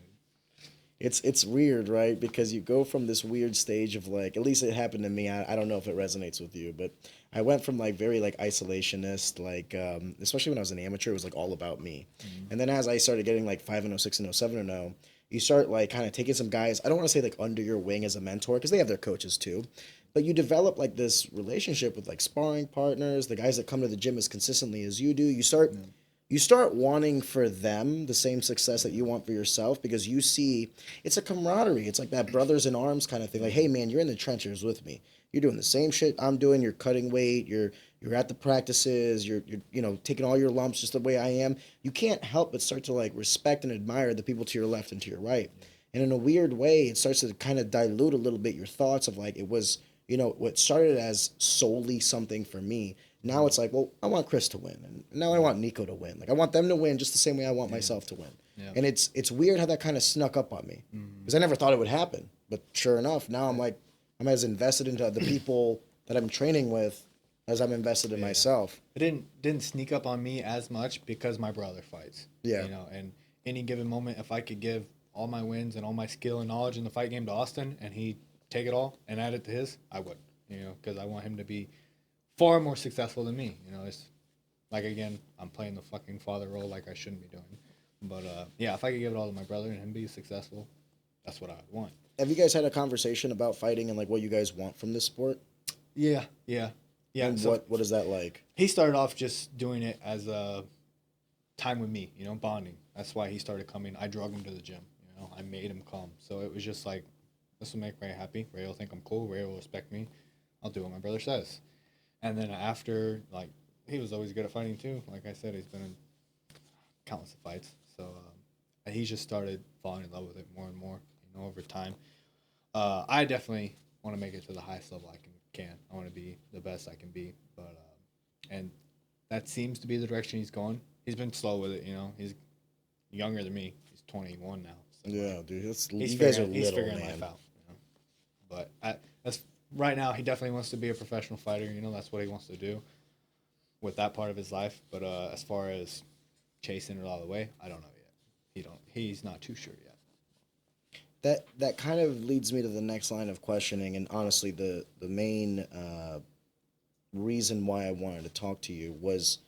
It's weird, right? Because you go from this weird stage of like, at least it happened to me. I don't know if it resonates with you, but I went from like very like isolationist, like especially when I was an amateur, it was like all about me. Mm-hmm. And then as I started getting like 5-0, 6-0, 7-0, you start like kind of taking some guys. I don't want to say like under your wing as a mentor because they have their coaches too, but you develop like this relationship with like sparring partners, the guys that come to the gym as consistently as you do. You start wanting for them the same success that you want for yourself because you see it's a camaraderie. It's like that brothers in arms kind of thing. Like, hey man, you're in the trenches with me. You're doing the same shit I'm doing. You're cutting weight. You're at the practices. You're taking all your lumps just the way I am. You can't help but start to like respect and admire the people to your left and to your right. And in a weird way, it starts to kind of dilute a little bit your thoughts of like it was, what started as solely something for me. Now it's like, well, I want Chris to win, and now I want Nico to win. Like I want them to win just the same way I want myself to win. Yeah. And it's weird how that kind of snuck up on me because I never thought it would happen, but sure enough, now I'm like I'm as invested into the people that I'm training with as I'm invested in myself. It didn't sneak up on me as much because my brother fights. Yeah, and any given moment, if I could give all my wins and all my skill and knowledge in the fight game to Austin, and he take it all and add it to his, I would. Because I want him to be far more successful than me. It's like, again, I'm playing the fucking father role like I shouldn't be doing. But if I could give it all to my brother and him be successful, that's what I would want. Have you guys had a conversation about fighting and like what you guys want from this sport? Yeah. And so what is that like? He started off just doing it as a time with me, bonding. That's why he started coming. I drug him to the gym. I made him come. So it was just like, this will make Ray happy. Ray will think I'm cool. Ray will respect me. I'll do what my brother says. And then after, like, he was always good at fighting too. Like I said, he's been in countless of fights. So he just started falling in love with it more and more, over time. I definitely want to make it to the highest level I can. I want to be the best I can be. But and that seems to be the direction he's going. He's been slow with it, He's younger than me. He's 21 now. So Yeah, dude. he's You guys are he's little, figuring man. life out. But that's right now. He definitely wants to be a professional fighter. That's what he wants to do with that part of his life. But as far as chasing it all the way, I don't know yet. He's not too sure yet. That kind of leads me to the next line of questioning, and honestly, the main reason why I wanted to talk to you was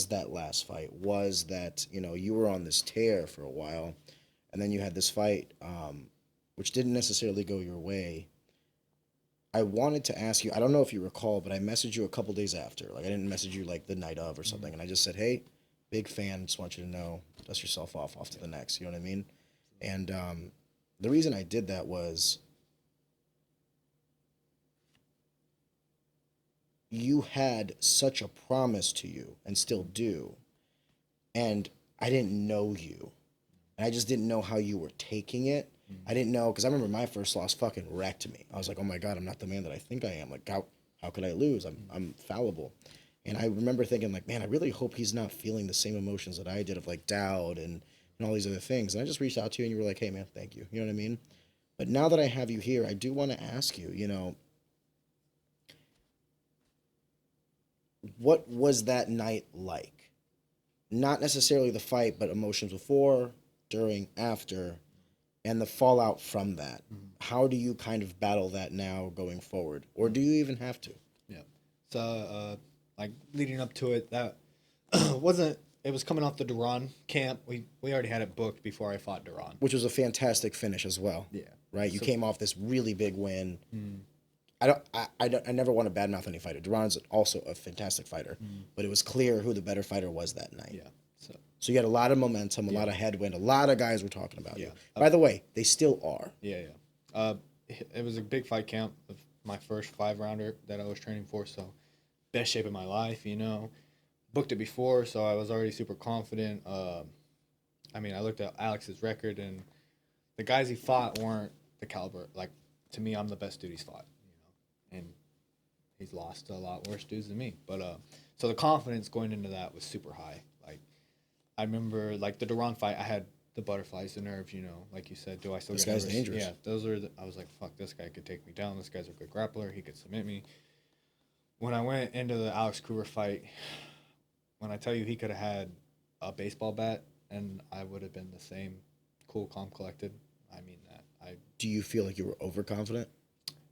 that last fight, was that you were on this tear for a while, and then you had this fight, which didn't necessarily go your way. I wanted to ask you, I don't know if you recall, but I messaged you a couple days after. Like, I didn't message you like the night of or something, and I just said, hey, big fan, just want you to know, dust yourself off to the next, you know what I mean? And the reason I did that was you had such a promise to you and still do, and I didn't know you. And I just didn't know how you were taking it. I didn't know, because I remember my first loss fucking wrecked me. I was like, oh my God, I'm not the man that I think I am. Like, how could I lose? I'm fallible. And I remember thinking, like, man, I really hope he's not feeling the same emotions that I did of, like, doubt and all these other things. And I just reached out to you, and you were like, hey, man, thank you. You know what I mean? But now that I have you here, I do want to ask you, what was that night like? Not necessarily the fight, but emotions before, during, after, and the fallout from that. How do you kind of battle that now going forward? Or do you even have to? Yeah. So, like, leading up to it, that it was coming off the Duran camp. We already had it booked before I fought Duran. Which was a fantastic finish as well. Yeah. Right? You came off this really big win. I never want to badmouth any fighter. Duran's also a fantastic fighter. But it was clear who the better fighter was that night. Yeah. So you had a lot of momentum, a lot of headwind, a lot of guys were talking about you. Yeah. By the way, they still are. Yeah. It was a big fight camp of my first 5-rounder that I was training for, so best shape of my life, Booked it before, so I was already super confident. I looked at Alex's record, and the guys he fought weren't the caliber. Like, to me, I'm the best dude he's fought, And he's lost to a lot worse dudes than me. But so the confidence going into that was super high. Like, I remember, like, the Duran fight, I had the butterflies, the nerves, like you said. Do I still this get guy's nervous? dangerous. Yeah, I was like, fuck, this guy could take me down. This guy's a good grappler. He could submit me. When I went into the Alex Cooper fight, when I tell you he could have had a baseball bat and I would have been the same cool, calm, collected, I mean that. Do you feel like you were overconfident?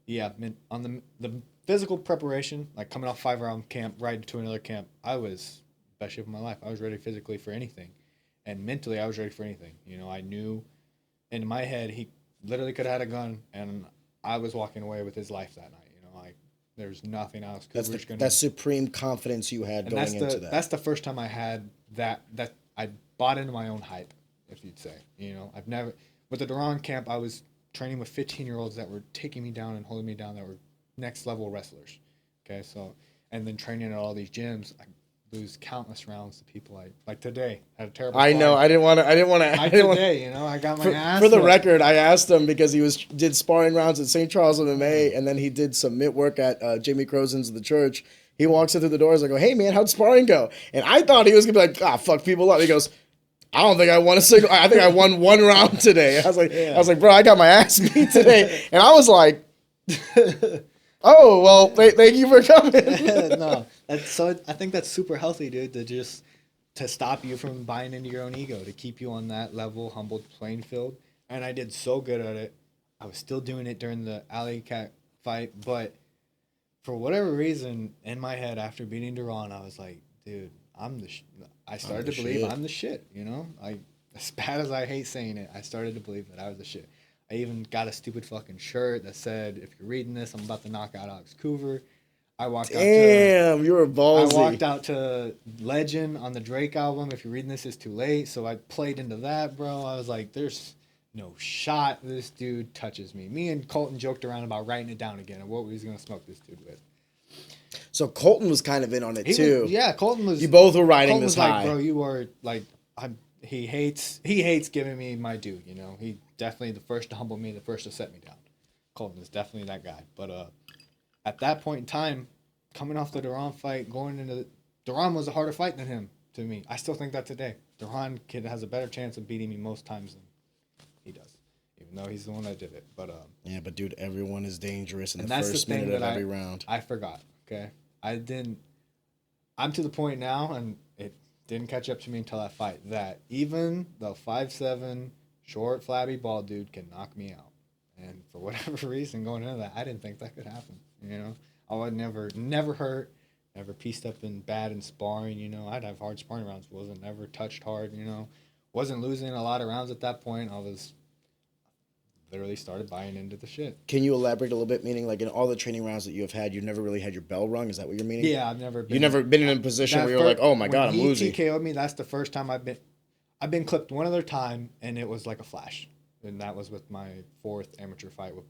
Yeah, on the physical preparation, like coming off 5-round camp, right into another camp, I was best shape of my life. I was ready physically for anything. And mentally, I was ready for anything. I knew in my head he literally could have had a gun, and I was walking away with his life that night. There's nothing else. That's supreme confidence you had going into that. That's the first time I had that I bought into my own hype, if you'd say. I've never, with the Duran camp, I was training with 15-year-olds that were taking me down and holding me down, that were next level wrestlers. Okay, so, and then training at all these gyms, I lose countless rounds to people like today. Had a terrible I know. I didn't want to. I got my ass. For the record, I asked him because he did sparring rounds at St. Charles MMA, and then he did some mitt work at Jamie Crozen's The Church. He walks in through the doors. I go, hey man, how'd sparring go? And I thought he was gonna be like, fuck people up. He goes, I don't think I won a single. I think I won one round today. I was like, bro, I got my ass beat today, and I was like. Oh, well, thank you for coming. No, I think that's super healthy, dude, to stop you from buying into your own ego, to keep you on that level, humbled playing field. And I did so good at it. I was still doing it during the Alley Cat fight, but for whatever reason, in my head, after beating Duran, I was like, dude, I started to believe I'm the shit, as bad as I hate saying it, I started to believe that I was the shit. I even got a stupid fucking shirt that said, if you're reading this, I'm about to knock out Alex Coover. You were ballsy. I walked out to Legend on the Drake album. If you're reading this, it's too late. So I played into that, bro. I was like, there's no shot this dude touches me. Me and Colton joked around about writing it down again and what we was going to smoke this dude with. So Colton was kind of in on it He too. was, yeah, Colton was. You both were riding Colton this was high. like, bro, you are like, he hates giving me my due. You know, he definitely the first to humble me, the first to set me down. Colton is definitely that guy. But at that point in time, coming off the Duran fight, going into Duran was a harder fight than him to me. I still think that today. Duran kid has a better chance of beating me most times than he does, even though he's the one that did it. But yeah, but dude, everyone is dangerous in and the that's first the thing minute of that every round. I forgot. Okay, I'm to the point now, and it didn't catch up to me until that fight, that even the 5'7", short, flabby, bald dude can knock me out. And for whatever reason, going into that, I didn't think that could happen. You know, I would never hurt, never pieced up in bad in sparring. You know, I'd have hard sparring rounds. Wasn't never touched hard. You know, wasn't losing a lot of rounds at that point. I was literally started buying into the shit. Can you elaborate a little bit? Meaning, like in all the training rounds that you have had, you've never really had your bell rung. Is that what you're meaning? Yeah, I've never been. You've never been in a position where you're like, oh my god, I'm losing. When he TKO'd me, that's the first time I've been clipped one other time, and it was like a flash. And that was with my 4th amateur fight, with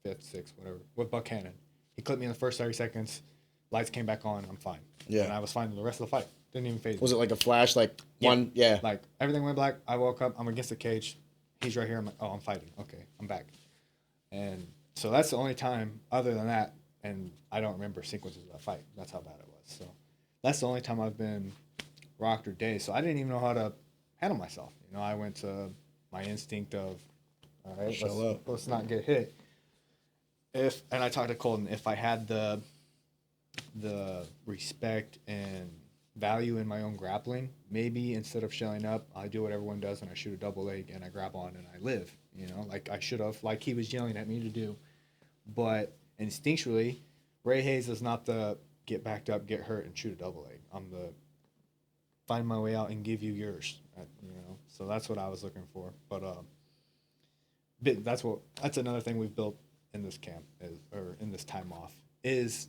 5th, 6th, whatever, with Buchanan. He clipped me in the first 30 seconds. Lights came back on. I'm fine. Yeah. And I was fine the rest of the fight. Didn't even phase me. Was it like a flash? Like one? Yeah. Like everything went black. I woke up. I'm against the cage. He's right here. I'm like, oh, I'm fighting. Okay, I'm back. And so that's the only time other than that, and I don't remember sequences of that fight. That's how bad it was. So that's the only time I've been rocked or dazed. So I didn't even know how to handle myself. You know, I went to my instinct of, all right, let's not get hit. And I talked to Colton, if I had the respect and value in my own grappling, maybe instead of shelling up, I do what everyone does and I shoot a double leg and I grab on and I live, you know, like I should have, like he was yelling at me to do. But instinctually, Ray Hayes is not the get backed up, get hurt, and shoot a double leg. I'm the find my way out and give you yours, you know. So that's what I was looking for. But that's another thing we've built in this camp or in this time off is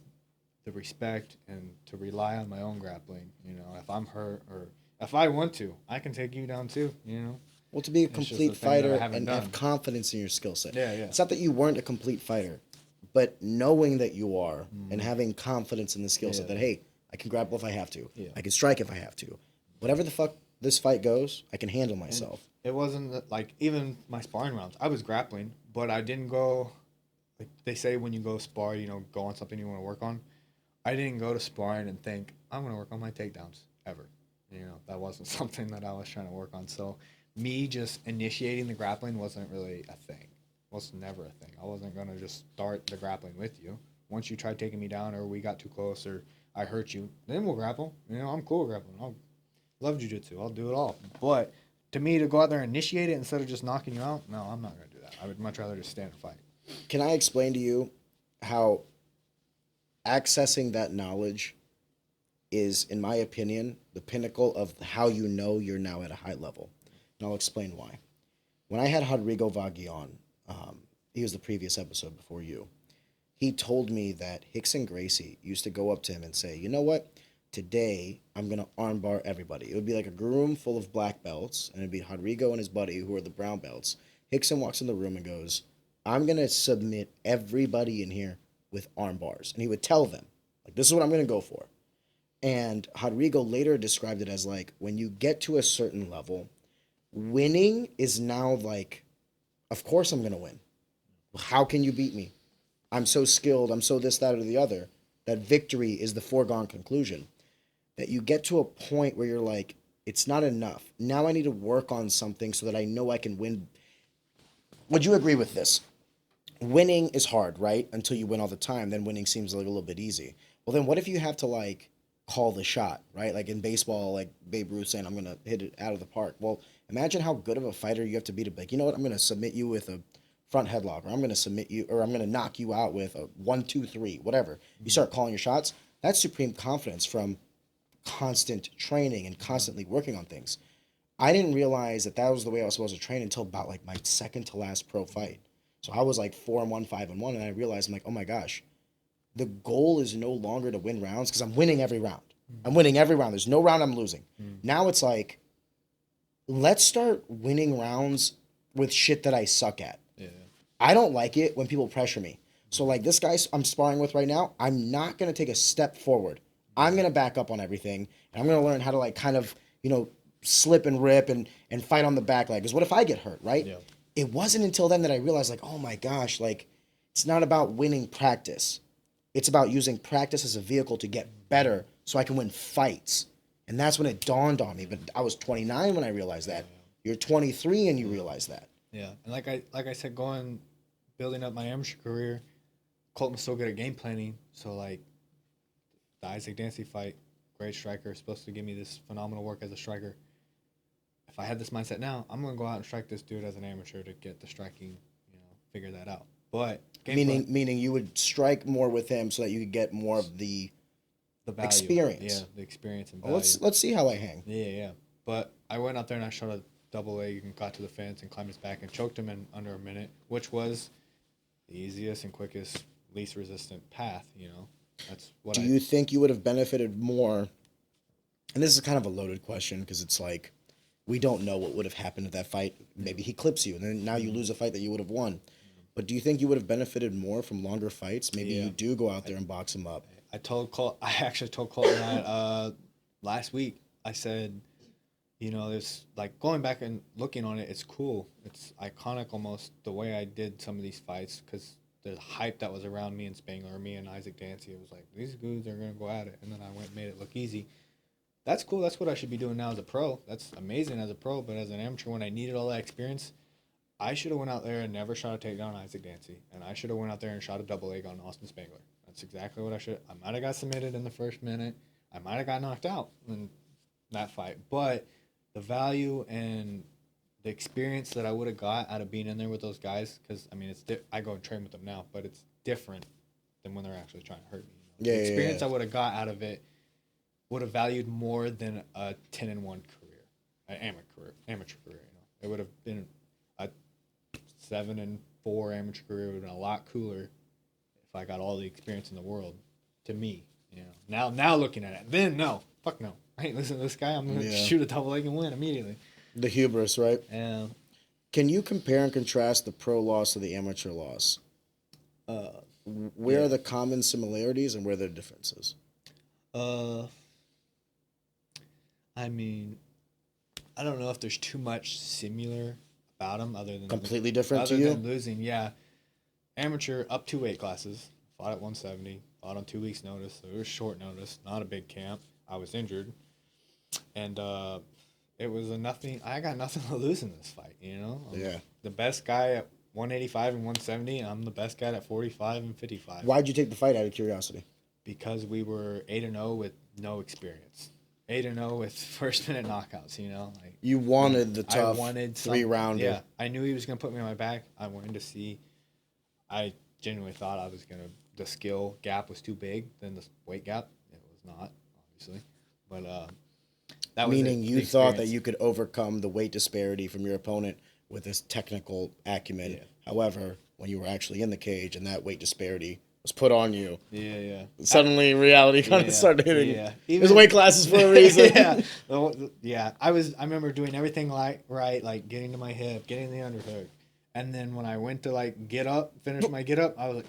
the respect and to rely on my own grappling. You know, if I'm hurt or if I want to, I can take you down too. You know. Well, to be a complete fighter and have confidence in your skill set. Yeah. It's not that you weren't a complete fighter, but knowing that you are and having confidence in the skill set that, hey, I can grapple if I have to. Yeah. I can strike if I have to. Whatever the fuck this fight goes, I can handle myself. And it wasn't like even my sparring rounds. I was grappling, but I didn't go. Like they say, when you go spar, you know, go on something you want to work on. I didn't go to sparring and think I'm going to work on my takedowns ever. You know, that wasn't something that I was trying to work on. So me just initiating the grappling wasn't really a thing. Was never a thing. I wasn't going to just start the grappling with you. Once you tried taking me down or we got too close or I hurt you, then we'll grapple. You know, I'm cool with grappling. I love jiu-jitsu. I'll do it all. But to me, to go out there and initiate it instead of just knocking you out, no, I'm not going to do that. I would much rather just stand and fight. Can I explain to you how accessing that knowledge is, in my opinion, the pinnacle of how you know you're now at a high level? And I'll explain why. When I had Rodrigo Vagui on, he was the previous episode before you, he told me that Rickson Gracie used to go up to him and say, you know what? Today, I'm going to armbar everybody. It would be like a room full of black belts, and it'd be Rodrigo and his buddy, who are the brown belts. Rickson walks in the room and goes, I'm going to submit everybody in here with arm bars. And he would tell them, like, this is what I'm going to go for. And Rodrigo later described it as, like, when you get to a certain level, winning is now like, of course I'm going to win. How can you beat me? I'm so skilled. I'm so this, that, or the other. That victory is the foregone conclusion. That you get to a point where you're like, it's not enough. Now I need to work on something so that I know I can win. Would you agree with this? Winning is hard, right? Until you win all the time, then winning seems like a little bit easy. Well, then what if you have to, like, call the shot, right? Like in baseball, like Babe Ruth saying, I'm going to hit it out of the park. Well, imagine how good of a fighter you have to be to be like, you know what, I'm going to submit you with a front headlock, or I'm going to submit you, or I'm going to knock you out with a 1, 2, 3, whatever. You start calling your shots. That's supreme confidence from constant training and constantly working on things. I didn't realize that was the way I was supposed to train until about like my second to last pro fight. So I was like 4-1, 5-1, and I realized, I'm like, oh my gosh, the goal is no longer to win rounds because I'm winning every round. I'm winning every round. There's no round I'm losing. Now it's like, let's start winning rounds with shit that I suck at. Yeah. I don't like it when people pressure me. So like this guy I'm sparring with right now, I'm not gonna take a step forward. I'm gonna back up on everything, and I'm gonna learn how to like kind of slip and rip and fight on the back leg. Because what if I get hurt, right? Yeah. It wasn't until then that I realized like, oh my gosh, like it's not about winning practice. It's about using practice as a vehicle to get better so I can win fights. And that's when it dawned on me. But I was 29 when I realized that. You're 23 and you realize that. Yeah, and like I said, building up my amateur career, Colton was so good at game planning. So like the Isaac Dancy fight, great striker, supposed to give me this phenomenal work as a striker. If I had this mindset now, I'm gonna go out and strike this dude as an amateur to get the striking, figure that out. But meaning you would strike more with him so that you could get more of the value, experience. Yeah, the experience and value. Let's see how I hang. Yeah. But I went out there and I shot a double leg and got to the fence and climbed his back and choked him in under a minute, which was the easiest and quickest, least resistant path. That's what. Do you think you would have benefited more? And this is kind of a loaded question because it's like we don't know what would have happened at that fight. Maybe he clips you, and then now you lose a fight that you would have won. But do you think you would have benefited more from longer fights? Maybe you do go out there and box him up. I actually told Colton that last week. I said, there's like going back and looking on it, it's cool. It's iconic almost the way I did some of these fights because the hype that was around me and Spangler, or me and Isaac Dancy. It was like, these dudes are going to go at it. And then I went and made it look easy. That's cool. That's what I should be doing now as a pro. That's amazing as a pro. But as an amateur, when I needed all that experience, I should have went out there and never shot a takedown on Isaac Dancy. And I should have went out there and shot a double leg on Austin Spangler. That's exactly what I should. I might have got submitted in the first minute. I might have got knocked out in that fight. But the value and the experience that I would have got out of being in there with those guys, because, I go and train with them now, but it's different than when they're actually trying to hurt me. The experience I would have got out of it would have valued more than a 10-1 career, an amateur career. It would have been a 7-4 amateur career. Would have been a lot cooler if I got all the experience in the world. To me, Now looking at it, then no, fuck no. I ain't listening to this guy. I'm gonna shoot a double leg and win immediately. The hubris, right? Yeah. Can you compare and contrast the pro loss to the amateur loss? Where are the common similarities and where are the differences? I don't know if there's too much similar about them other than completely different to you. Other than losing, yeah. Amateur up 2 weight classes, fought at 170, fought on 2 weeks' notice. So it was short notice, not a big camp. I was injured, and it was a nothing. I got nothing to lose in this fight. I'm the best guy at 185 and 170, and I'm the best guy at 45 and 55. Why'd you take the fight out of curiosity? Because we were 8-0 with no experience. 8-0 with first-minute knockouts, Like, you wanted the tough 3-rounder. Yeah, I knew he was going to put me on my back. I wanted to see. I genuinely thought I was going to. The skill gap was too big than the weight gap. It was not, obviously. But that was meaning you thought that you could overcome the weight disparity from your opponent with this technical acumen. Yeah. However, when you were actually in the cage and that weight disparity was put on you. Yeah. Suddenly, reality kind of started hitting. Yeah, there's weight classes for a reason. Yeah. I remember doing everything right, like getting to my hip, getting the underhook, and then when I went to like get up, finish my get up, I was like.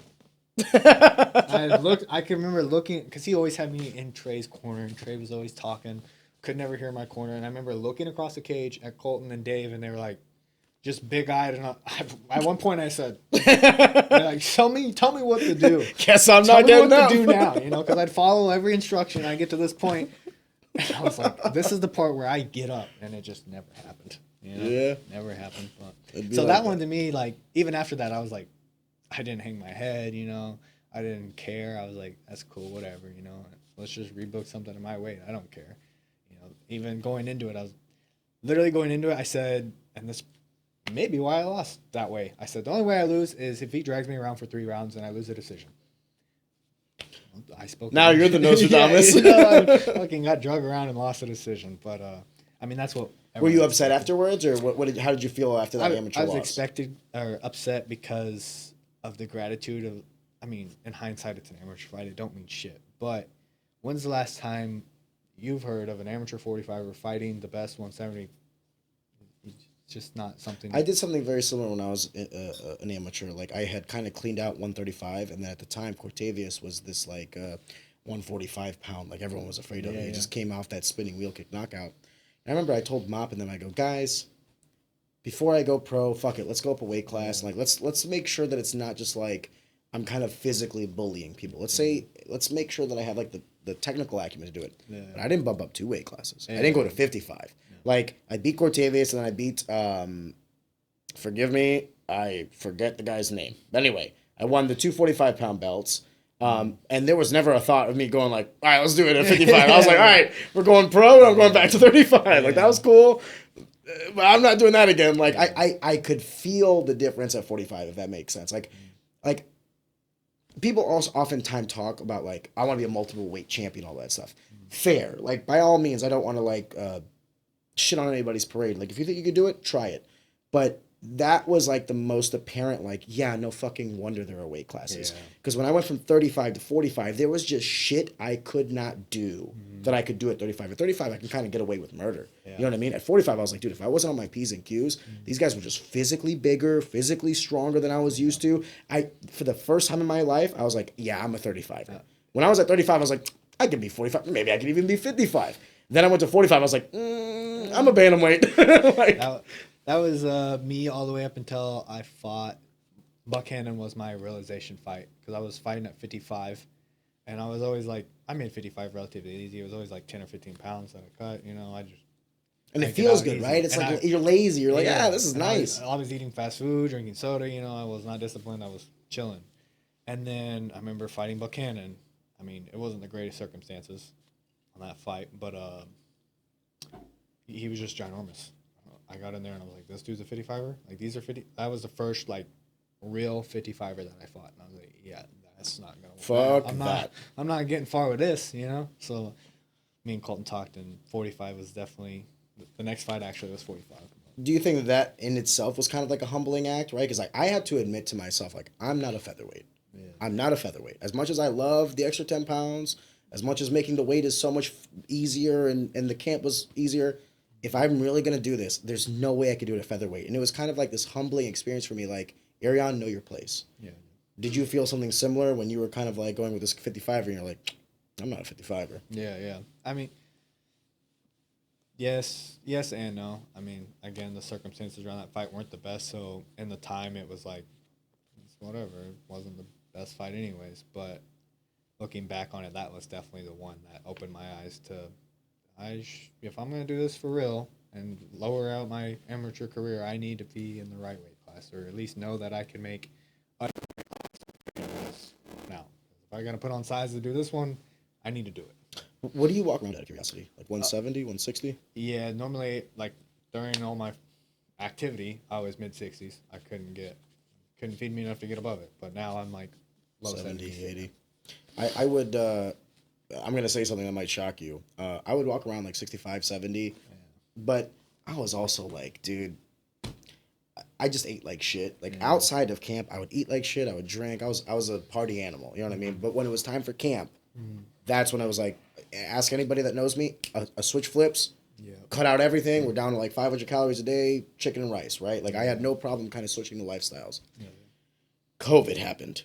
I can remember looking because he always had me in Trey's corner, and Trey was always talking. Could never hear my corner, and I remember looking across the cage at Colton and Dave, and they were like, just big-eyed. And at one point, I said, like, tell me what to do. Guess I'm not getting what to do now, because I'd follow every instruction. I get to this point, and I was like, this is the part where I get up, and it just never happened. Yeah, never happened. So that one to me, like, even after that, I was like, I didn't hang my head, I didn't care. I was like, that's cool, whatever, Let's just rebook something in my weight. I don't care. Even going into it, I said, and this may be why I lost that way. I said, the only way I lose is if he drags me around for 3 rounds and I lose a decision. I spoke. Now you're the Nostradamus. I fucking got drug around and lost a decision. But, that's what. Were you upset afterwards, or how did you feel after that amateur loss? I was upset because of the gratitude of, in hindsight, it's an amateur fight. It don't mean shit. But when's the last time you've heard of an amateur 45er fighting the best 170? It's just not something. I did something very similar when I was an amateur. Like I had kind of cleaned out 135, and then at the time Cortavius was this like 145 pound. Like everyone was afraid of it. He just came off that spinning wheel kick knockout. And I remember I told Mop and them, I go, guys, before I go pro, fuck it, let's go up a weight class. And like let's make sure that it's not just like I'm kind of physically bullying people. Let's make sure that I have like the technical acumen to do it. Yeah. But I didn't bump up 2 weight classes. Yeah. I didn't go to 55. Yeah. Like I beat Cortavius and then I beat forgive me, I forget the guy's name. But anyway, I won the 245-pound belts. And there was never a thought of me going like, all right, let's do it at 55. I was like, all right, we're going pro and I'm going back to 35. Like that was cool. But I'm not doing that again. Like I could feel the difference at 45, if that makes sense. Like people also oftentimes talk about like, I want to be a multiple weight champion, all that stuff. Fair. Like by all means, I don't want to like shit on anybody's parade. Like if you think you could do it, try it. But that was like the most apparent, like, yeah, no fucking wonder there are weight classes. Because when I went from 35 to 45, there was just shit I could not do that I could do at 35. At 35, I can kind of get away with murder. Yeah. You know what I mean? At 45, I was like, dude, if I wasn't on my P's and Q's, these guys were just physically bigger, physically stronger than I was used to. For the first time in my life, I was like, yeah, I'm a 35. Yeah. When I was at 35, I was like, I could be 45. Maybe I could even be 55. Then I went to 45. I was like, I'm a bantamweight. Like, that was me all the way up until I fought. Buckhannon was my realization fight because I was fighting at 55, and I was always like, I made 55 relatively easy. It was always like 10 or 15 pounds that I cut. You know, and it feels good, right? It's like you're lazy. You're like, this is nice. I was eating fast food, drinking soda. You know, I was not disciplined. I was chilling. And then I remember fighting Buckhannon. I mean, it wasn't the greatest circumstances on that fight, but he was just ginormous. I got in there and I was like, this dude's a 55er? Like, these are 50? That was the first, like, real 55er that I fought. And I was like, yeah, that's not going to work. I'm not getting far with this, you know? So me and Colton talked, and 45 was definitely, the next fight actually was 45. Do you think that in itself was kind of like a humbling act, right? Because like, I had to admit to myself, like, I'm not a featherweight. Yeah. I'm not a featherweight. As much as I love the extra 10 pounds, as much as making the weight is so much easier and the camp was easier, if I'm really going to do this, there's no way I could do it at featherweight. And it was kind of like this humbling experience for me, like, Ariane, know your place. Yeah. Did you feel something similar when you were kind of like going with this 55er and you're like, I'm not a 55er? Yeah. I mean, yes and no. I mean, again, the circumstances around that fight weren't the best. So in the time, it was like, it's whatever. It wasn't the best fight anyways. But looking back on it, that was definitely the one that opened my eyes to, if I'm going to do this for real and lower out my amateur career, I need to be in the right weight class, or at least know that I can make a weight class now. If I got to put on size to do this one, I need to do it. What do you walk around out of curiosity? Like 170, 160? Yeah, normally, like, during all my activity, I was mid-60s. I couldn't feed me enough to get above it. But now I'm like low 70, 80. I would... I'm going to say something that might shock you. I would walk around like 65, 70, but I was also like, dude, I just ate like shit. Like outside of camp, I would eat like shit. I would drink. I was a party animal. You know what I mean? But when it was time for camp, that's when I was like, ask anybody that knows me, a switch flips, cut out everything. We're down to like 500 calories a day, chicken and rice, right? Like I had no problem kind of switching the lifestyles. COVID happened,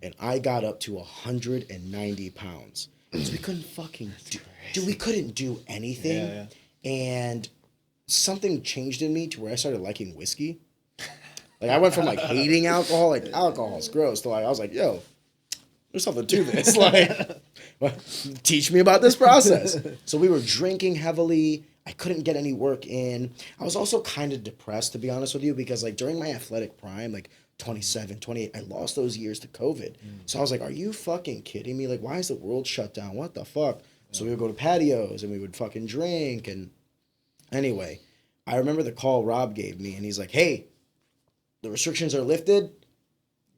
and I got up to 190 pounds. So we couldn't fucking we couldn't do anything. And something changed in me to where I started liking whiskey. Like I went from like hating alcohol, like alcohol's gross, to like I was like, yo, there's something to this. Like, well, teach me about this process. So we were drinking heavily. I couldn't get any work in. I was also kind of depressed, to be honest with you, because like during my athletic prime, like 27, 28, I lost those years to COVID. So I was like, are you fucking kidding me? Like, why is the world shut down? What the fuck? So we would go to patios and we would fucking drink. And anyway, I remember the call Rob gave me, and he's like, hey, the restrictions are lifted.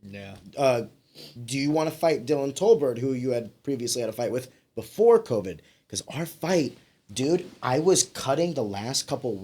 Yeah. Do you want to fight Dylan Tolbert, who you had previously had a fight with before COVID? Because our fight, dude, I was cutting the last couple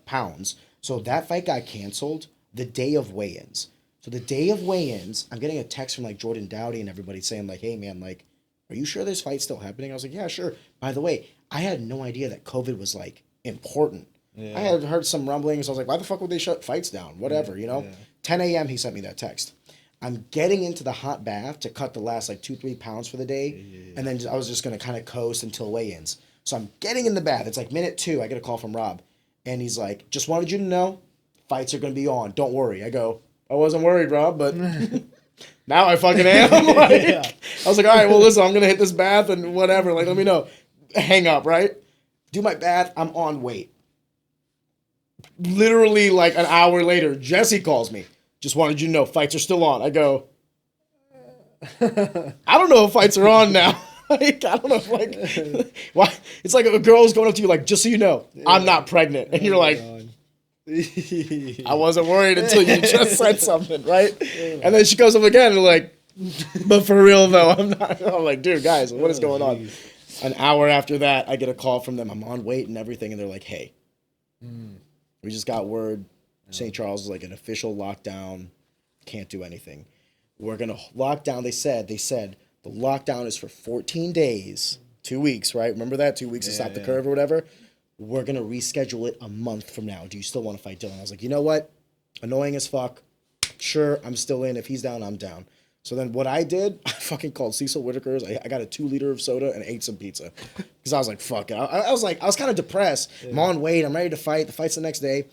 pounds. So that fight got canceled the day of weigh-ins. So the day of weigh-ins, I'm getting a text from like Jordan Dowdy and everybody saying like, hey man, like, are you sure this fight's still happening? I was like, yeah, sure. By the way, I had no idea that COVID was like important. I had heard some rumblings. I was like, why the fuck would they shut fights down? Whatever, you know? 10 a.m. he sent me that text. I'm getting into the hot bath to cut the last like 2-3 pounds for the day. And then I was just going to kind of coast until weigh-ins. So I'm getting in the bath. It's like minute 2. I get a call from Rob. And he's like, just wanted you to know, fights are going to be on. Don't worry. I go, I wasn't worried, Rob, but now I fucking am. Like, I was like, all right, well, listen, I'm going to hit this bath and whatever. Like, let me know. Hang up, right? Do my bath. I'm on weight. Literally like an hour later, Jesse calls me. Just wanted you to know, fights are still on. I go, I don't know if fights are on now. Like, I don't know if, like, why? It's like a girl's going up to you like, just so you know, I'm not pregnant. And you're like, I wasn't worried until you just said something, right? And then she goes up again and like, but for real though, I'm not. I'm like, dude, guys, what is going on? An hour after that, I get a call from them. I'm on weight and everything. And they're like, hey, we just got word St. Charles is like an official lockdown. Can't do anything. We're going to lock down. They said the lockdown is for 14 days, 2 weeks, right? Remember that? 2 weeks to stop the curve or whatever. We're going to reschedule it a month from now. Do you still want to fight Dylan? I was like, you know what? Annoying as fuck. Sure, I'm still in. If he's down, I'm down. So then what I did, I fucking called Cecil Whitaker's. I got a 2-liter of soda and ate some pizza. Because I was like, fuck it. I was kind of depressed. I'm on weight. I'm ready to fight. The fight's the next day.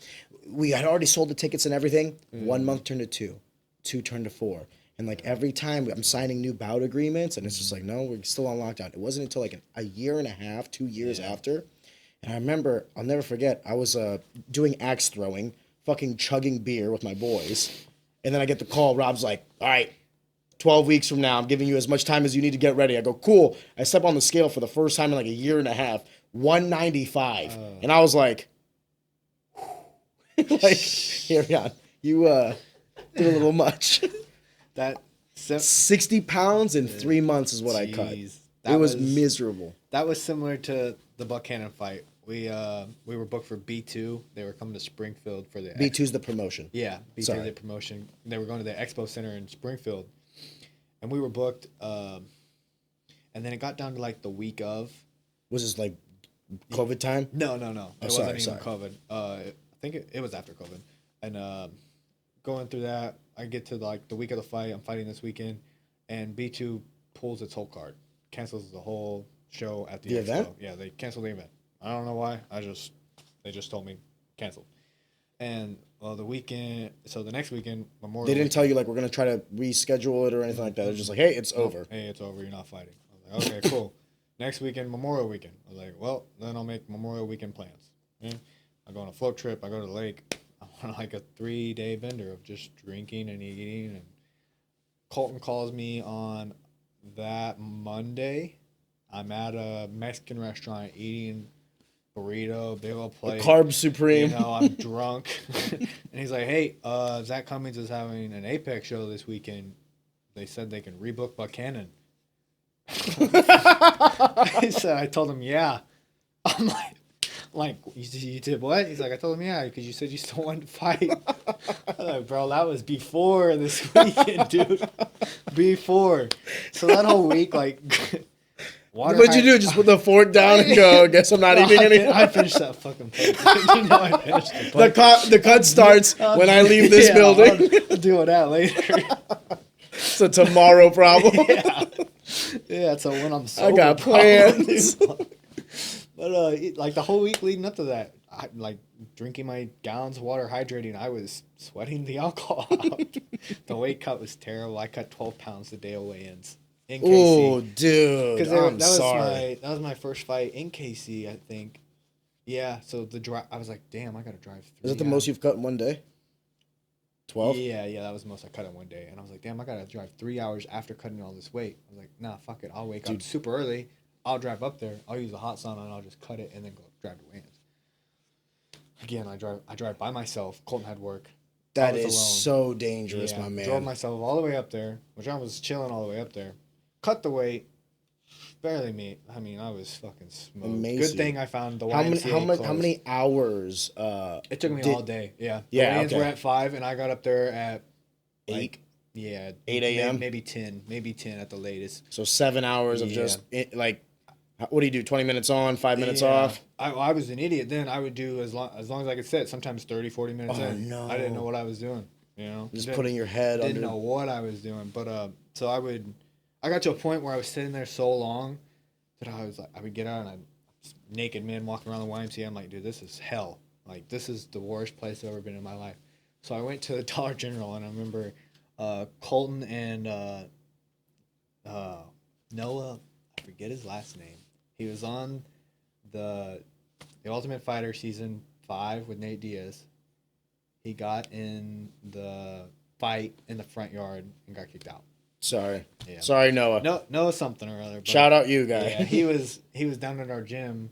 We had already sold the tickets and everything. 1 month turned to 2. 2 turned to 4. And like every time I'm signing new bout agreements and it's just like, no, we're still on lockdown. It wasn't until like a year and a half, 2 years after. And I remember, I'll never forget, I was doing axe throwing, fucking chugging beer with my boys. And then I get the call. Rob's like, all right, 12 weeks from now, I'm giving you as much time as you need to get ready. I go, cool. I step on the scale for the first time in like a year and a half, 195. And I was like, like, here, yeah, you did a little much. That 60 pounds in 3 months is what I cut. It was miserable. That was similar to the Buchanan fight. We were booked for B2. They were coming to Springfield for the B2's the promotion. Yeah, B2's the promotion. They were going to the Expo Center in Springfield, and we were booked. And then it got down to like the week of. Was this like COVID time? No. Oh, It wasn't even COVID. I think it was after COVID. And going through that, I get to like the week of the fight. I'm fighting this weekend, and B2 pulls its whole card, cancels the whole show at the Expo. Event. Yeah, they canceled the event. I don't know why. They just told me canceled. And well, the weekend. So the next weekend, Memorial. They didn't tell you like we're gonna try to reschedule it or anything like that. They're just like, hey, it's over. Hey, it's over. You're not fighting. I was like, okay, cool. Next weekend, Memorial Weekend. I was like, well, then I'll make Memorial Weekend plans. Yeah. I go on a float trip. I go to the lake. I'm on like a 3-day bender of just drinking and eating. And Colton calls me on that Monday. I'm at a Mexican restaurant eating burrito, big old plate. Carb supreme. You know, I'm drunk. And he's like, hey, Zach Cummings is having an Apex show this weekend. They said they can rebook Buchanan. I told him, yeah. I'm like, you did what? He's like, I told him, yeah, because you said you still wanted to fight. I'm like, bro, that was before this weekend, dude. Before. So that whole week, like, what'd you do? Just put the fork down and go, guess I'm not eating anymore? I finished that fucking plate. You know I finished the plate. The cut starts when I leave this building. I'll deal with that later. It's a tomorrow problem. Yeah, so when I'm sober. I got plans. But like the whole week leading up to that, I like drinking my gallons of water, hydrating. I was sweating the alcohol out. The weight cut was terrible. I cut 12 pounds the day of weigh-ins in KC. Oh, dude, I'm sorry. That was my first fight in KC, I think. Yeah, so the drive, I was like, damn, I gotta drive 3 Is that the most you've cut in one day? 12? Yeah, that was the most I cut in one day. And I was like, damn, I gotta drive 3 hours after cutting all this weight. I was like, nah, fuck it. I'll wake up super early. I'll drive up there. I'll use the hot sauna and I'll just cut it and then go drive to weigh-ins. Again, I drive by myself. Colton had work. That is so dangerous, my man. Drove myself all the way up there, which I was chilling all the way up there. Cut the weight. Barely meet. I mean, I was fucking smoked. Amazing. Good thing I found the YMCA How many hours? It took me all day. Yeah. The Yeah. weigh-ins were at 5, and I got up there at 8. Yeah. 8 a.m. Maybe 10. Maybe 10 at the latest. So 7 hours of just like. What do you do? 20 minutes on, 5 minutes Yeah. off? I was an idiot then. I would do as long as I could sit, sometimes 30, 40 minutes Oh, in. no. I didn't know what I was doing, you know? Just Didn't- putting your head Didn't under. know what I was doing. But so I got to a point where I was sitting there so long that I would get out and I'd naked men walking around the YMCA. I'm like, dude, this is hell. Like, this is the worst place I've ever been in my life. So I went to the Dollar General, and I remember Colton and Noah, I forget his last name. He was on the Ultimate Fighter Season 5 with Nate Diaz. He got in the fight in the front yard and got kicked out. Sorry. Yeah. Sorry, Noah. Noah something or other. But Shout out you, guy. yeah, he was down at our gym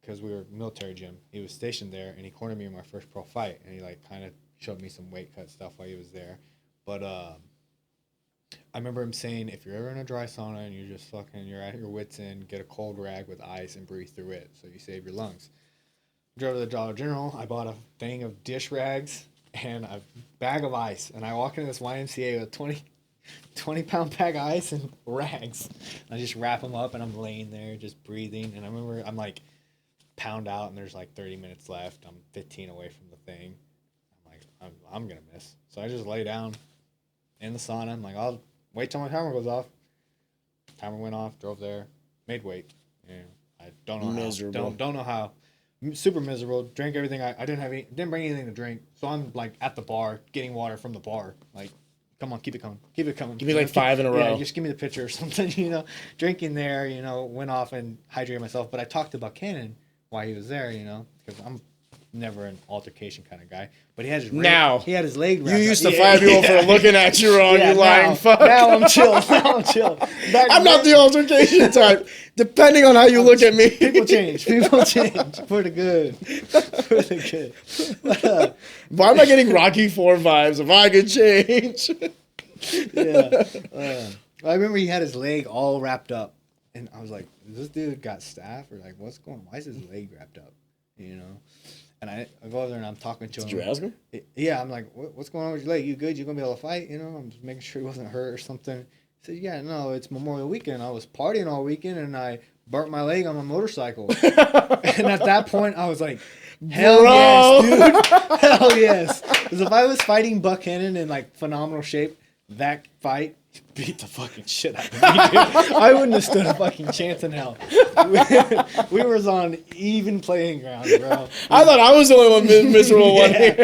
because we were military gym. He was stationed there, and he cornered me in my first pro fight, and he like kind of showed me some weight cut stuff while he was there. But I remember him saying, if you're ever in a dry sauna and you're at your wits' end, get a cold rag with ice and breathe through it so you save your lungs. Drove to the Dollar General. I bought a thing of dish rags and a bag of ice, and I walk into this YMCA with 20-pound bag of ice and rags. I just wrap them up, and I'm laying there just breathing. And I remember I'm like pound out, and there's like 30 minutes left. I'm 15 away from the thing. I'm like, I'm gonna miss. So I just lay down in the sauna. I'm like, I'll wait till my timer goes off. Timer went off. Drove there. Made weight. Yeah, I don't know Miserable. how. Don't know how. Super miserable. Drank everything. I didn't bring anything to drink. So I'm like at the bar getting water from the bar. Like, come on, keep it coming. Keep it coming. Give me like 5 in a row. Yeah, just give me the pitcher or something, you know. Drinking there, you know, went off and hydrated myself. But I talked to Buchanan while he was there, you know, because I'm never an altercation kind of guy. But he had his he had his leg You wrapped used up. the 5-year-old for looking at you wrong, you lying fuck. Now I'm chill. Now I'm chill. I'm not the altercation type. Depending on how you look at me. People change for the good. For the good. But, Why am I getting Rocky 4 vibes if I could change? yeah. I remember he had his leg all wrapped up, and I was like, "This dude got staph, or like, what's going on? Why is his leg wrapped up?" You know. And I go over there and I'm talking to him. Did you ask him? Yeah, I'm like, what's going on with your leg? You good? You gonna be able to fight? You know, I'm just making sure he wasn't hurt or something. He said, yeah, no, it's Memorial Weekend. I was partying all weekend and I burnt my leg on my motorcycle. And at that point, I was like, hell yes, dude. Hell yes. Because if I was fighting Buchanan in like phenomenal shape, that fight beat the fucking shit out of me, dude. I wouldn't have stood a fucking chance in hell. We was on even playing ground, bro. I thought I was the only one miserable one here.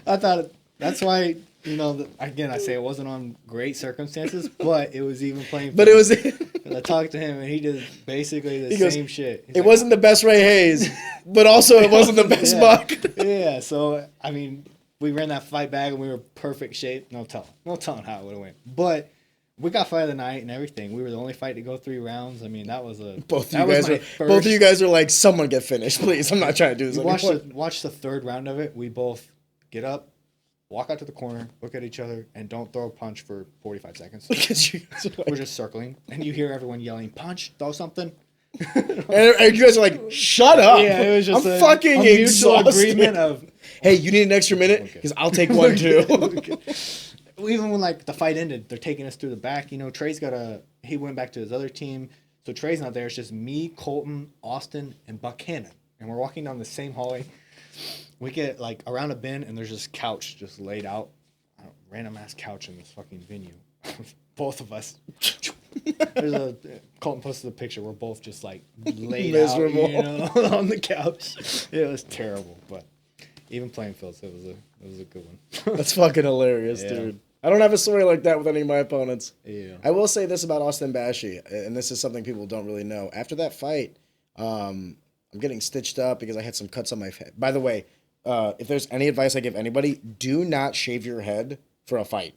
I thought that's why, you know, again, I say it wasn't on great circumstances, but it was even playing. But it was. I talked to him, and he did basically the same shit. He's it like, wasn't the best Ray Hayes, but also it wasn't the best Buck. Yeah, so, I mean, we ran that fight back, and we were perfect shape. No telling how it would have went. But we got fight of the night and everything. We were the only fight to go 3 rounds. I mean, that was a... Both of you guys are like, someone get finished, please. I'm not trying to do this anymore. Watch the 3rd round of it. We both get up, walk out to the corner, look at each other, and don't throw a punch for 45 seconds. We're just circling, and you hear everyone yelling, punch, throw something. and you guys are like, shut up. Yeah, it was just I'm fucking mutual exhausted. agreement of... Hey, you need an extra minute? Because I'll take one too. Even when like the fight ended, they're taking us through the back. You know, he went back to his other team. So Trey's not there. It's just me, Colton, Austin, and Buchanan. And we're walking down the same hallway. We get like around a bend and there's this couch just laid out. Random ass couch in this fucking venue. Both of us. Colton posted a picture. We're both just like laid miserable out, you know, on the couch. It was terrible, but even playing fields, it was a good one. That's fucking hilarious, dude. I don't have a story like that with any of my opponents. Yeah. I will say this about Austin Bashi, and this is something people don't really know. After that fight, I'm getting stitched up because I had some cuts on my head. By the way, if there's any advice I give anybody, do not shave your head for a fight.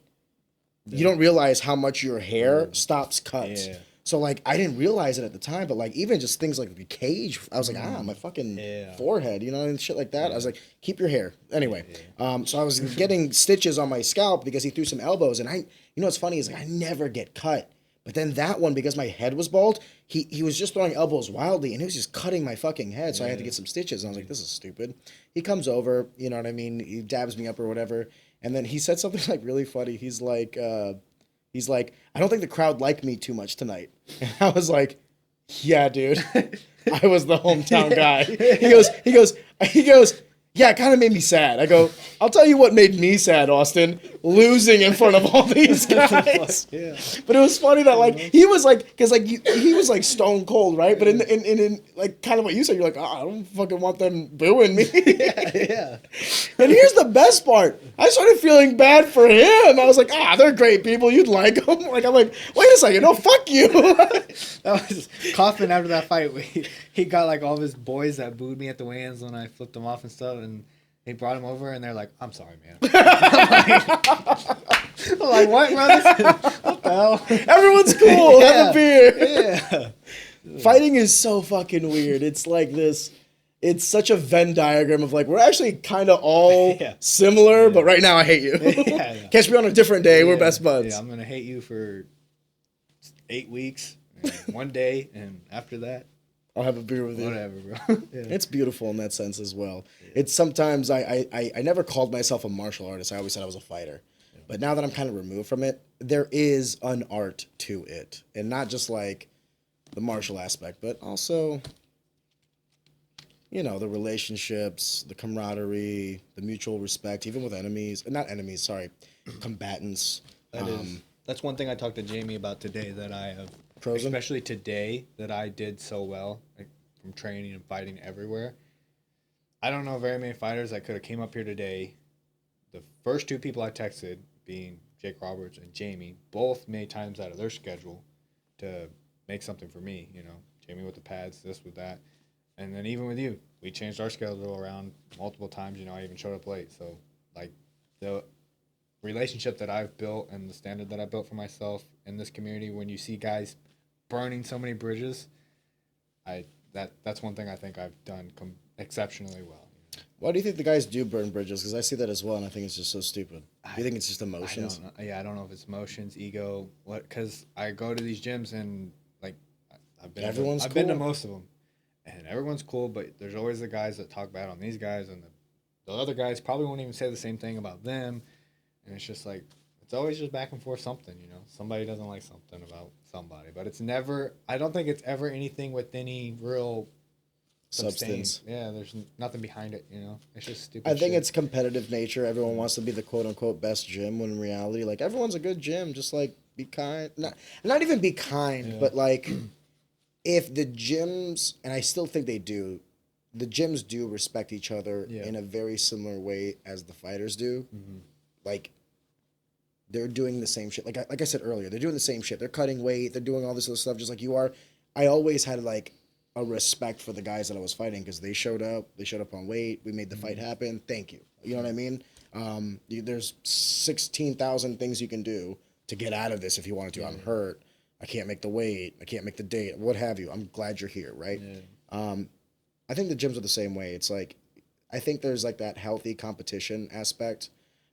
Yeah. You don't realize how much your hair stops cuts. Yeah. So, like, I didn't realize it at the time, but, like, even just things like the cage, I was like, my fucking forehead, you know, and shit like that. I was like, keep your hair. Anyway, so I was getting stitches on my scalp because he threw some elbows, and you know what's funny is, like, I never get cut. But then that one, because my head was bald, he was just throwing elbows wildly, and he was just cutting my fucking head, so I had to get some stitches, and I was like, this is stupid. He comes over, you know what I mean, he dabs me up or whatever, and then he said something, like, really funny. He's like, I don't think the crowd liked me too much tonight. And I was like, Yeah, dude. I was the hometown guy. He goes, yeah, it kind of made me sad. I go, I'll tell you what made me sad, Austin. Losing in front of all these guys. Yeah. But it was funny that like he was like, because like he was like stone cold, right? But in like kind of what you said, you're like, oh, I don't fucking want them booing me. Yeah. And here's the best part. I started feeling bad for him. I was like, they're great people. You'd like them. Like I'm like, wait a second, no, fuck you. That was Kaufman after that fight. He got like all of his boys that booed me at the weigh-ins when I flipped them off and stuff, and he brought him over, and they're like, "I'm sorry, man." I'm like, "What, brother? What the hell?" Everyone's cool. Have a beer. Yeah. Fighting is so fucking weird. It's like this. It's such a Venn diagram of like we're actually kind of all similar, but right now I hate you. Catch me on a different day. We're best buds. Yeah, I'm gonna hate you for 8 weeks, and 1 day, and after that, I'll have a beer with you. whatever, bro. It's beautiful in that sense as well. It's sometimes I never called myself a martial artist. I always said I was a fighter. But now that I'm kind of removed from it, there is an art to it. And not just like the martial aspect, but also, you know, the relationships, the camaraderie, the mutual respect, even with enemies. Not enemies, sorry, combatants. That's one thing I talked to Jamie about today that I have, Frozen? especially today, that I did so well, like, from training and fighting everywhere. I don't know very many fighters that could have came up here today. The first two people I texted, being Jake Roberts and Jamie, both made times out of their schedule to make something for me, you know. Jamie with the pads, this with that. And then even with you, we changed our schedule around multiple times. You know, I even showed up late. So, like, the relationship that I've built and the standard that I built for myself in this community, when you see guys burning so many bridges, that's one thing I think I've done exceptionally well. Why do you think the guys do burn bridges? Because I see that as well, and I think it's just so stupid. Do you think it's just emotions? I don't know if it's emotions, ego, what. Because I go to these gyms and like I've been to most of them, and everyone's cool. But there's always the guys that talk bad on these guys, and the other guys probably won't even say the same thing about them. And it's just like it's always just back and forth something, you know. Somebody doesn't like something about somebody, but it's never. I don't think it's ever anything with any real Substance. Yeah, there's nothing behind it, you know. It's just stupid. I think it's competitive nature. Everyone wants to be the quote unquote best gym when in reality, like everyone's a good gym. Just like be kind. Not even be kind, but like if the gyms, and I still think they do, the gyms do respect each other in a very similar way as the fighters do. Mm-hmm. Like they're doing the same shit. Like I said earlier, they're doing the same shit. They're cutting weight. They're doing all this other stuff just like you are. I always had like a respect for the guys that I was fighting because they showed up. They showed up on weight. We made the fight happen. Thank you. You know what I mean? There's 16,000 things you can do to get out of this if you wanted to. I'm hurt. I can't make the weight. I can't make the date. What have you. I'm glad you're here, right? Yeah. I think the gyms are the same way. It's like I think there's like that healthy competition aspect.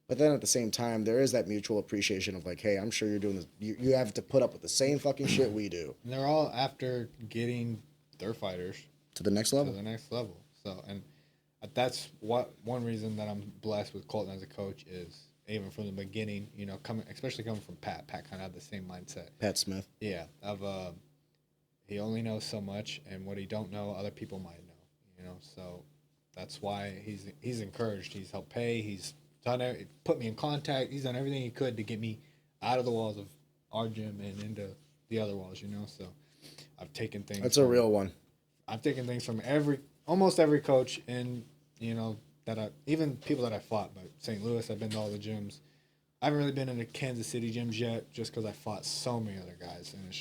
But then at the same time, there is that mutual appreciation of like, hey, I'm sure you're doing this. You have to put up with the same fucking shit we do. And they're all after getting their fighters to the next level. So, and that's one reason that I'm blessed with Colton as a coach is even from the beginning, you know, especially coming from Pat. Pat kind of had the same mindset. Pat Smith. Yeah, he only knows so much, and what he don't know, other people might know. You know, so that's why he's encouraged. He's helped pay. He's put me in contact. He's done everything he could to get me out of the walls of our gym and into the other walls. You know, so. I've taken things. That's a real one. I've taken things from almost every coach, and you know even people that I fought. But St. Louis, I've been to all the gyms. I haven't really been in the Kansas City gyms yet, just because I fought so many other guys, and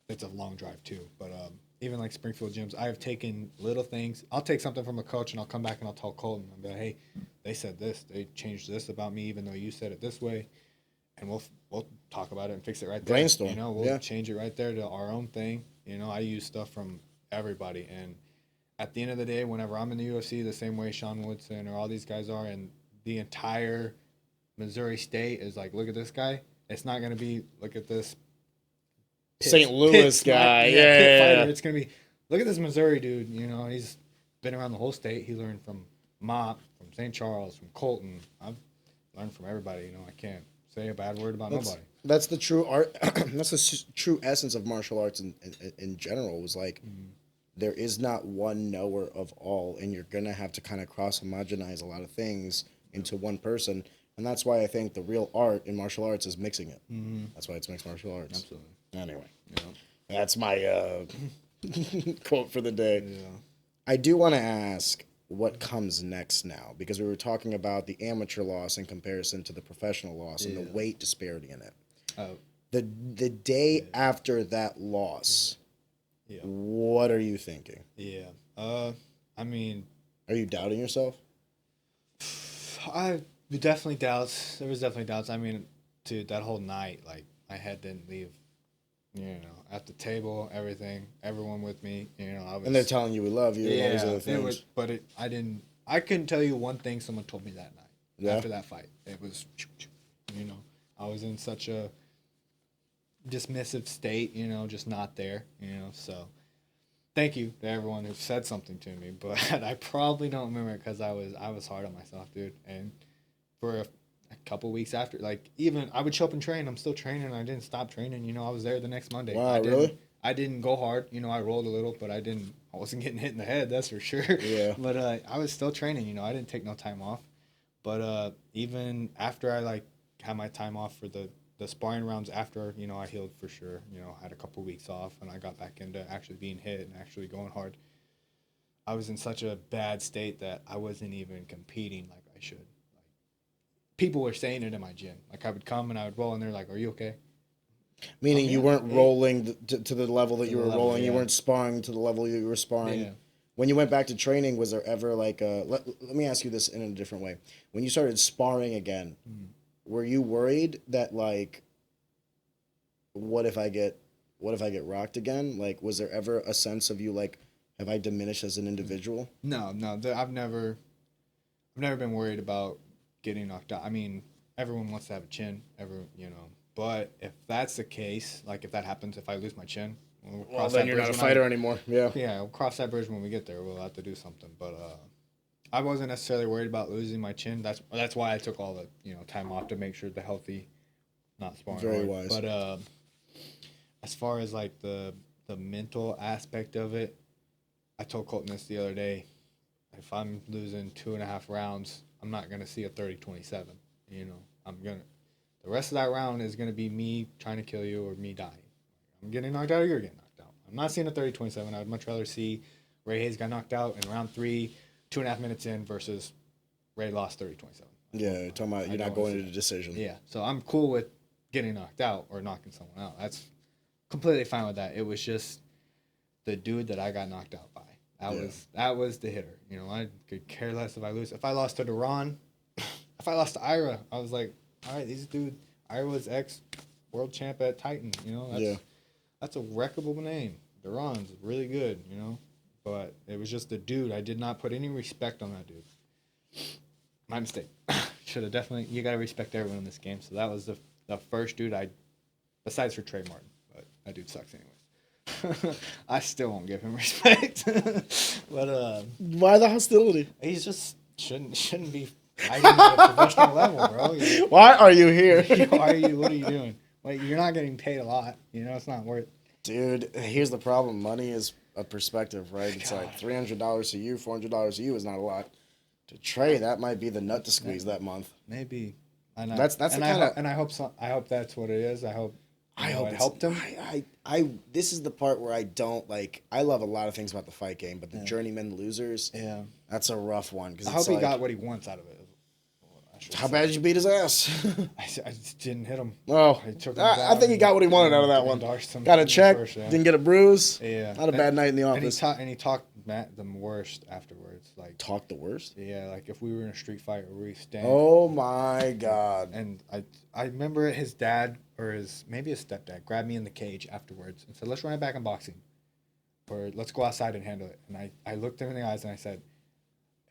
it's a long drive too. But even like Springfield gyms, I have taken little things. I'll take something from a coach, and I'll come back and I'll tell Colton, I'll be like, hey, they said this, they changed this about me, even though you said it this way. And we'll talk about it and fix it right there. Brainstorm. You know, we'll change it right there to our own thing. You know, I use stuff from everybody. And at the end of the day, whenever I'm in the UFC, the same way Sean Woodson or all these guys are, and the entire Missouri state is like, look at this guy. It's not going to be, look at this St. Louis guy. Pit fighter. It's going to be, look at this Missouri dude. You know, he's been around the whole state. He learned from Mott, from St. Charles, from Colton. I've learned from everybody. You know, I can't say a bad word about nobody. That's the true art. That's the true essence of martial arts in general. Was like there is not one knower of all, and you're gonna have to kind of cross homogenize a lot of things into one person, and that's why I think the real art in martial arts is mixing it. That's why it's mixed martial arts. Absolutely. Anyway, Yeah. that's my quote for the day. Yeah. I do want to ask what comes next now, because we were talking about the amateur loss in comparison to the professional loss and the weight disparity in it. The day after that loss, what are you thinking? Yeah. I mean, are you doubting yourself? I definitely doubts. There was definitely doubts. I mean, dude, that whole night, like, my head didn't leave. You know, at the table, everything, everyone with me. You know, I was. And they're telling you we love you and all these other things. I couldn't tell you one thing someone told me that night after that fight. It was, you know, I was in such a dismissive state, you know, just not there, you know. So, thank you to everyone who said something to me, but I probably don't remember it because I was hard on myself, dude. And for a couple weeks after, like, even I would show up and train. I'm still training. I didn't stop training. You know, I was there the next Monday. Wow, really? I didn't go hard. You know, I rolled a little, but I wasn't getting hit in the head. That's for sure. Yeah. But I was still training. You know, I didn't take no time off. But even after I like had my time off for the sparring rounds after, you know, I healed for sure. You know, I had a couple weeks off and I got back into actually being hit and actually going hard. I was in such a bad state that I wasn't even competing like I should. People were saying it in my gym. Like, I would come and I would roll, and they're like, "Are you okay?" Meaning you weren't rolling to the level that you were rolling. Yeah. You weren't sparring to the level you were sparring. Yeah. When you went back to training, was there ever like a... Let me ask you this in a different way. When you started sparring again, were you worried that, like, what if I get rocked again? Like, was there ever a sense of you, like, have I diminished as an individual? No. I've never been worried about getting knocked out. I mean, everyone wants to have a chin, you know. But if that's the case, like if that happens, if I lose my chin, well, then you're not a fighter anymore. Yeah. Yeah, we'll cross that bridge when we get there. We'll have to do something. But I wasn't necessarily worried about losing my chin. That's why I took all the, you know, time off to make sure the healthy, not sparring. Very wise. But as far as like the mental aspect of it, I told Colton this the other day. If I'm losing 2.5 rounds, I'm not going to see a 30-27. You know, the rest of that round is going to be me trying to kill you or me dying. I'm getting knocked out or you're getting knocked out. I'm not seeing a 30-27. I would much rather see Ray Hayes got knocked out in round 3, 2.5 minutes in versus Ray lost 30-27. Yeah, you're talking about you're not going to the decision. Yeah, so I'm cool with getting knocked out or knocking someone out. That's completely fine with that. It was just the dude that I got knocked out by. That was the hitter. You know, I could care less if I lose. If I lost to Duran, if I lost to Ira, I was like, all right, Ira was ex-world champ at Titan. You know, that's a wreckable name. Duran's really good, you know. But it was just the dude. I did not put any respect on that dude. My mistake. Should have definitely. You got to respect everyone in this game. So that was the first dude besides for Trey Martin. But that dude sucks anyways. I still won't give him respect. But why the hostility? He's just shouldn't be fighting at a professional level, bro. Why are you here? What are you doing? Like, you're not getting paid a lot. You know, it's not worth. Dude, here's the problem. Money is a perspective, right? It's like $300 to you, $400 to you is not a lot. To Trey, that might be the nut to squeeze that month. Maybe. That's the kind of. And I hope so. I hope that's what it is. I hope it helped him. This is the part where I don't like. I love a lot of things about the fight game, but the journeyman losers. Yeah. That's a rough one. I hope he got what he wants out of it. How bad did you beat his ass? I just didn't hit him. Oh, I think he got what he wanted out of that one. Got a check, didn't get a bruise. Yeah. Not a bad night in the office. And he talked Matt the worst afterwards. Like, talked the worst? Yeah, like if we were in a street fight or we stand. Oh my God. And I remember his dad or maybe his stepdad grabbed me in the cage afterwards and said, let's run it back in boxing. Or let's go outside and handle it. And I looked him in the eyes and I said,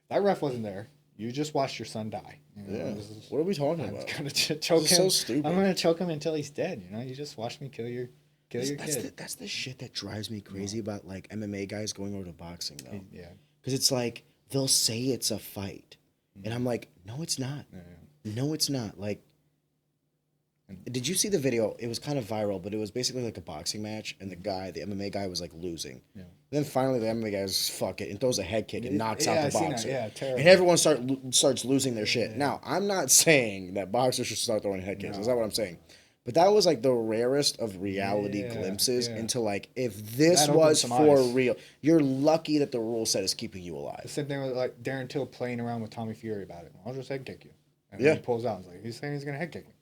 if that ref wasn't there, you just watched your son die. You know, what are we talking about? I'm gonna choke him. So stupid. I'm gonna choke him until he's dead. You know, you just watched me kill your kid. That's the shit that drives me crazy about like MMA guys going over to boxing though. Yeah. Because it's like they'll say it's a fight, and I'm like, no, it's not. Yeah. No, it's not. Like, Did you see the video? It was kind of viral, but it was basically like a boxing match, and the MMA guy was like losing. Yeah. Then finally, the MMA guy was fuck it and throws a head kick and knocks Yeah, out I the seen that. boxer. Yeah, terrible. And everyone starts losing their shit. Now, I'm not saying that boxers should start throwing head kicks. That's not what I'm saying. But that was like the rarest of reality glimpses into like, if this That opened was some for eyes. real, you're lucky that the rule set is keeping you The alive. same thing with like Darren Till playing around with Tommy Fury about it. I'll just head kick you. And Yeah. then he pulls out. He's like, he's saying he's gonna head kick me.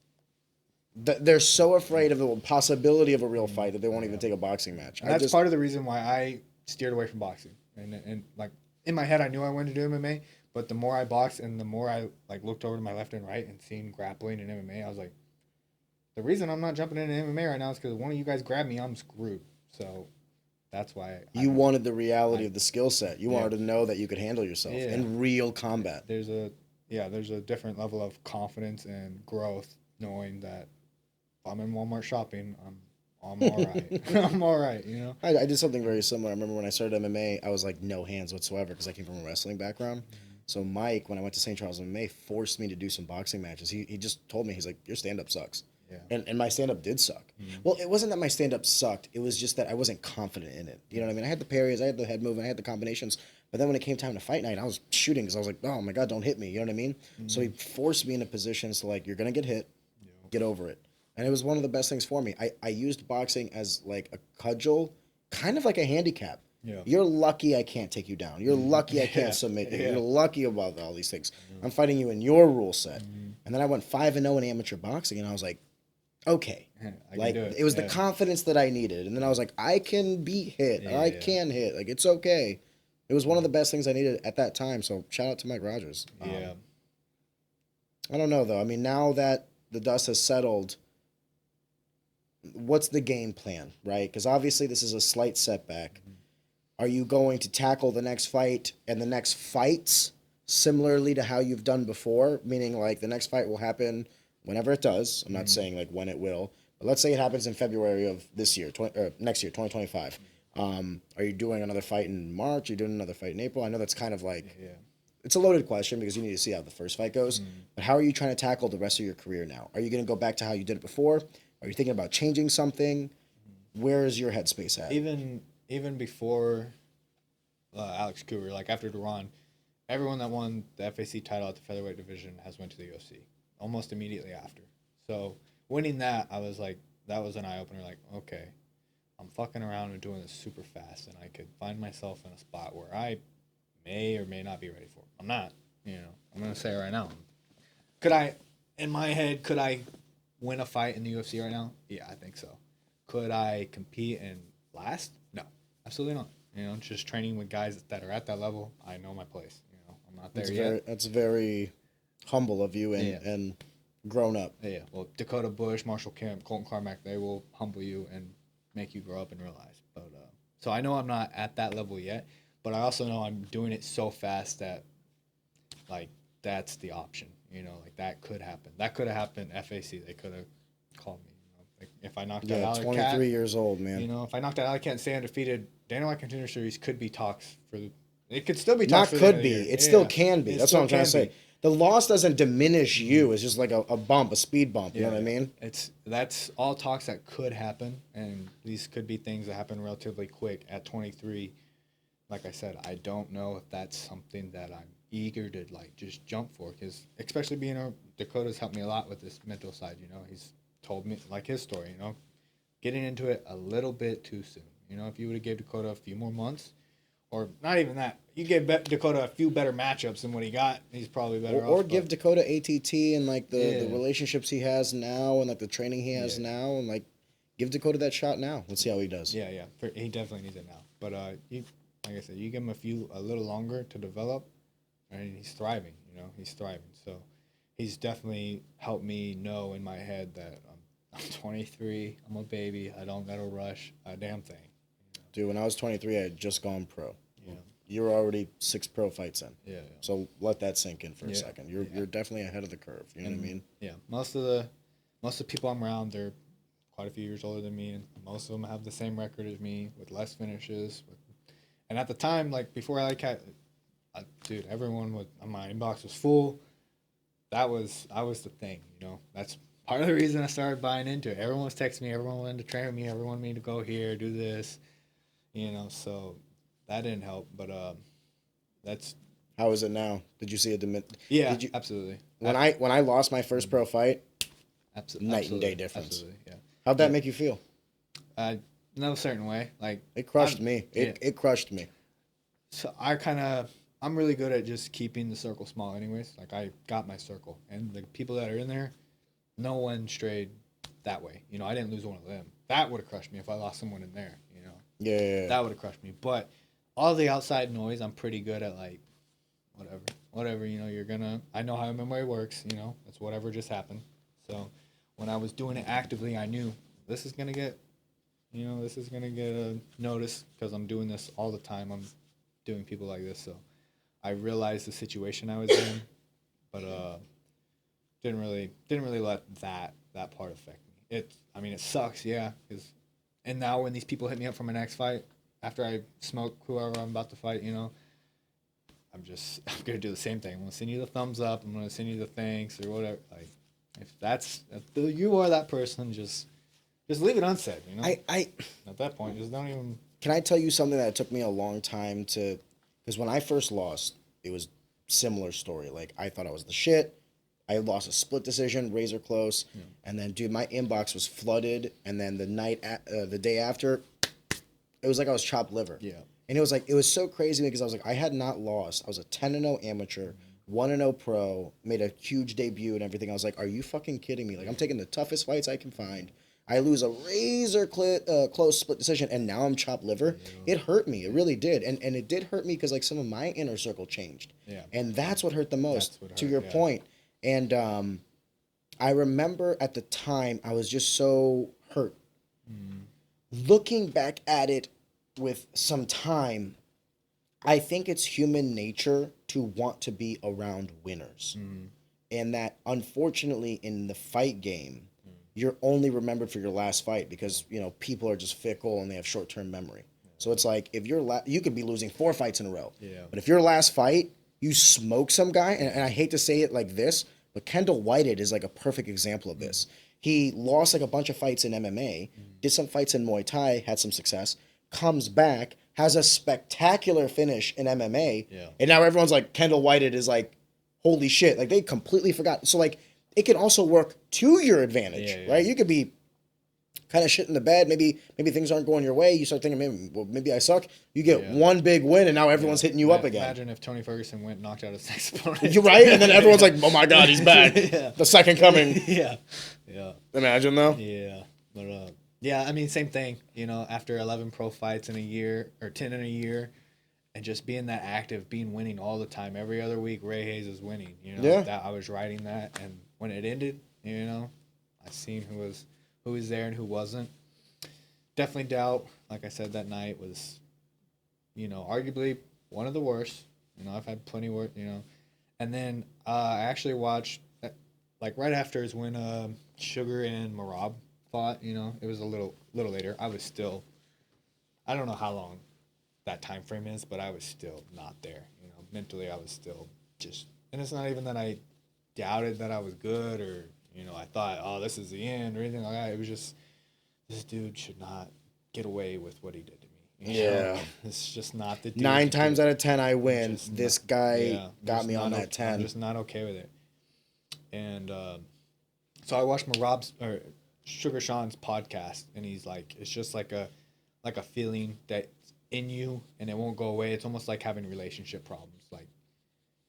They're so afraid of the possibility of a real fight that they won't even take a boxing match. And that's part of the reason why I steered away from boxing. And like in my head, I knew I wanted to do MMA, but the more I boxed and the more I like looked over to my left and right and seen grappling and MMA, I was like, the reason I'm not jumping into MMA right now is because one of you guys grabbed me, I'm screwed. So that's why you wanted the reality of the skill set. You wanted to know that you could handle yourself in real combat. There's a different level of confidence and growth knowing that if I'm in Walmart shopping, I'm all right. I'm all right, you know? I did something very similar. I remember when I started MMA, I was like no hands whatsoever because I came from a wrestling background. So Mike, when I went to St. Charles MMA, forced me to do some boxing matches. He just told me, he's like, your stand-up sucks. Yeah. And my stand-up did suck. Well, it wasn't that my stand-up sucked. It was just that I wasn't confident in it. You know what I mean? I had the parries, I had the head movement, I had the combinations. But then when it came time to fight night, I was shooting because I was like, oh my God, don't hit me. You know what I mean? So he forced me into positions to like, you're going to get hit, get over it. And it was one of the best things for me. I used boxing as like a cudgel, kind of like a handicap. Yeah. You're lucky I can't take you down. You're lucky I can't submit you. You're lucky about all these things. I'm fighting you in your rule set. And then I went 5-0 in amateur boxing, and I was like, okay. Like it was the confidence that I needed. And then I was like, I can be hit. I can hit. Like, it's okay. It was one of the best things I needed at that time. So shout out to Mike Rogers. Yeah. I don't know, though. I mean, now that the dust has settled, what's the game plan, right? Because obviously this is a slight setback. Are you going to tackle the next fight and the next fights similarly to how you've done before? Meaning, like, the next fight will happen whenever it does. I'm not saying, like, when it will. But let's say it happens in February of this year, next year, 2025. Are you doing another fight in March? Are you doing another fight in April? I know that's kind of like... It's a loaded question because you need to see how the first fight goes. But how are you trying to tackle the rest of your career now? Are you going to go back to how you did it before? Are you thinking about changing something? Where is your headspace at? Even before Alex Cooper, like after Duran, everyone that won the FAC title at the Featherweight Division has went to the UFC almost immediately after. So winning that, I was like, that was an eye-opener. Like, okay, I'm fucking around and doing this super fast, and I could find myself in a spot where I may or may not be ready for it. I'm not, you know. I'm going to say it right now. In my head, could I win a fight in the UFC right now? Yeah, I think so. Could I compete and last? No, absolutely not. You know, just training with guys that are at that level, I know my place. You know, I'm not there yet. That's very humble of you and grown up. Yeah. Well, Dakota Bush, Marshall Kemp, Colton Carmack, they will humble you and make you grow up and realize. But so I know I'm not at that level yet, but I also know I'm doing it so fast that, like, that's the option. You know, like, that could happen. That could have happened FAC. They could have called me. You know, like, if I knocked out Alec 23 years old, man. You know, if I knocked out Alec Cat and stay undefeated, Dana White Contender Series could be talks for the... It could still be talks Not for the could be. It still can be. That's what I'm trying to say. The loss doesn't diminish you. It's just like a bump, a speed bump. You know what I mean? That's all talks that could happen, and these could be things that happen relatively quick at 23. Like I said, I don't know if that's something that I'm eager to, like, just jump for, because especially being Dakota's helped me a lot with this mental side. You know, he's told me, like, his story, you know, getting into it a little bit too soon. You know, if you would have gave Dakota a few more months, or not even that, you gave Dakota a few better matchups than what he got, he's probably better off. Or give Dakota ATT and, like, the relationships he has now and, like, the training he has now, and, like, give Dakota that shot now. Let's see how he does. Yeah. He definitely needs it now. But like I said, you give him a little longer to develop, and he's thriving. You know, he's thriving. So he's definitely helped me know in my head that I'm 23. I'm a baby. I don't gotta rush a damn thing. You know? Dude, when I was 23, I had just gone pro. Yeah. You were already 6 pro fights in. Yeah. So let that sink in for a second. You're definitely ahead of the curve. You know what I mean? Yeah. Most of the people I'm around, they're quite a few years older than me, and most of them have the same record as me with less finishes. And at the time, like, before dude, everyone my inbox was full. I was the thing, you know. That's part of the reason I started buying into it. Everyone was texting me. Everyone wanted to train with me. Everyone wanted me to go here, do this. So that didn't help. But that's How is it now? Did you see a yeah, Did you absolutely. when I lost my first pro fight? Night and day difference. Absolutely, yeah. How'd that make you feel? No certain way. Like It crushed I'm- me. yeah. It crushed me. So I'm really good at just keeping the circle small, anyways. Like I got my circle, and the people that are in there, no one strayed that way. I didn't lose one of them. That would have crushed me if I lost someone in there. Yeah. That would have crushed me. But all the outside noise, I'm pretty good at like, whatever. I know how memory works. It's whatever just happened. So when I was doing it actively, I knew this is gonna get, a notice because I'm doing this all the time. I'm doing people like this, so I realized the situation I was in, but didn't really let that part affect me. It sucks, yeah, and now when these people hit me up for my next fight, after I smoke whoever I'm about to fight, I'm gonna do the same thing. I'm gonna send you the thumbs up. I'm gonna send you the thanks or whatever. Like, if you are that person, just leave it unsaid. I At that point, just don't even. Can I tell you something that took me a long time to, because when I first lost, it was similar story. Like I thought I was the shit. I lost a split decision, razor close, and then dude, my inbox was flooded. And then the day after, it was like I was chopped liver. Yeah. And it was so crazy because I was like, I had not lost. I was a 10-0 amateur, 1-0 pro, made a huge debut and everything. I was like, are you fucking kidding me? Like I'm taking the toughest fights I can find. I lose a razor close split decision, and now I'm chopped liver. Yeah. It hurt me. It really did. And it did hurt me because like some of my inner circle changed. Yeah. And that's what hurt the most, to your yeah. point. And I remember at the time, I was just so hurt. Looking back at it with some time, I think it's human nature to want to be around winners. And that, unfortunately, in the fight game, you're only remembered for your last fight because, people are just fickle and they have short-term memory. So it's like, if you could be losing 4 fights in a row. Yeah. But if your last fight, you smoke some guy, and I hate to say it like this, but Kendall Whitehead is like a perfect example of this. He lost like a bunch of fights in MMA, did some fights in Muay Thai, had some success, comes back, has a spectacular finish in MMA, and now everyone's like, Kendall Whitehead is like, holy shit. Like, they completely forgot. So, like, it can also work to your advantage, right? You could be kind of shit in the bed. Maybe things aren't going your way. You start thinking, maybe I suck. You get one big win, and now everyone's hitting you up again. Imagine if Tony Ferguson went and knocked out his next opponent. You're right, and then everyone's like, oh my God, he's back. The second coming. Yeah. Imagine, though. Yeah. But, same thing. After 11 pro fights in a year, or 10 in a year, and just being that active, winning all the time. Every other week, Ray Hayes is winning. That I was writing that, and when it ended, I seen who was there and who wasn't. Definitely doubt. Like I said, that night was, arguably one of the worst. I've had plenty worse. And then I actually watched, like right after is when Sugar and Marab fought. It was a little later. I was still, I don't know how long that time frame is, but I was still not there. Mentally I was still just, and it's not even that I doubted that I was good or I thought, oh, this is the end or anything like that. It was just, this dude should not get away with what he did to me. It's just not the dude. 9 times out of 10 I win. This guy got me on that 10. I'm just not okay with it. And so I watched Sugar Sean's podcast, and he's like, it's just like a feeling that's in you and it won't go away. It's almost like having relationship problems. Like,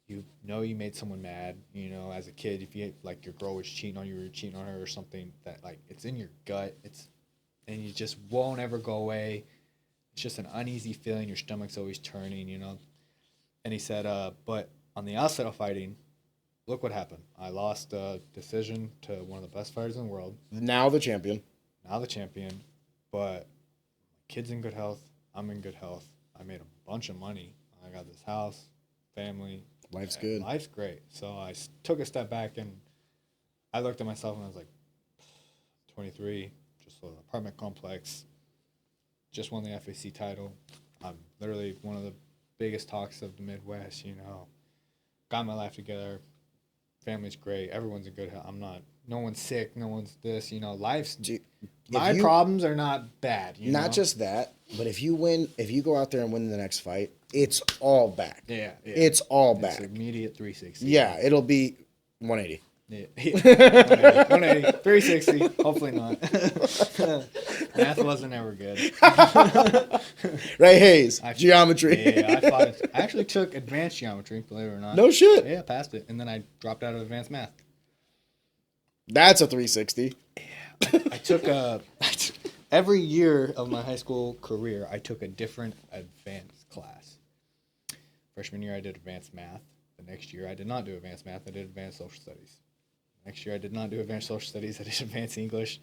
you made someone mad, as a kid, if you like your girl was cheating on you or you're cheating on her or something, that like it's in your gut, and you just won't ever go away. It's just an uneasy feeling, your stomach's always turning, And he said, but on the outside of fighting, look what happened. I lost a decision to one of the best fighters in the world. Now the champion. But kid's in good health. I'm in good health. I made a bunch of money. I got this house, family. Life's good. Life's great. So I took a step back and I looked at myself and I was like, 23, just an apartment complex, just won the FAC title. I'm literally one of the biggest talks of the Midwest, got my life together, Family's great. Everyone's in good health. No one's sick. No one's this. You know, If my you- problems are not bad. You Not know? just that, but if you go out there and win the next fight, it's all back. Yeah. It's all It's back. immediate 360. Yeah, it'll be 180. Yeah. 180, 360. Hopefully not. Math wasn't ever good. Right, Hayes. I- Geometry. Yeah, I actually took advanced geometry, believe it or not. No shit. Yeah, passed it. And then I dropped out of advanced math. That's a 360. I took every year of my high school career, I took a different advanced class. Freshman year, I did advanced math. The next year, I did not do advanced math. I did advanced social studies. Next year, I did not do advanced social studies. I did advanced English.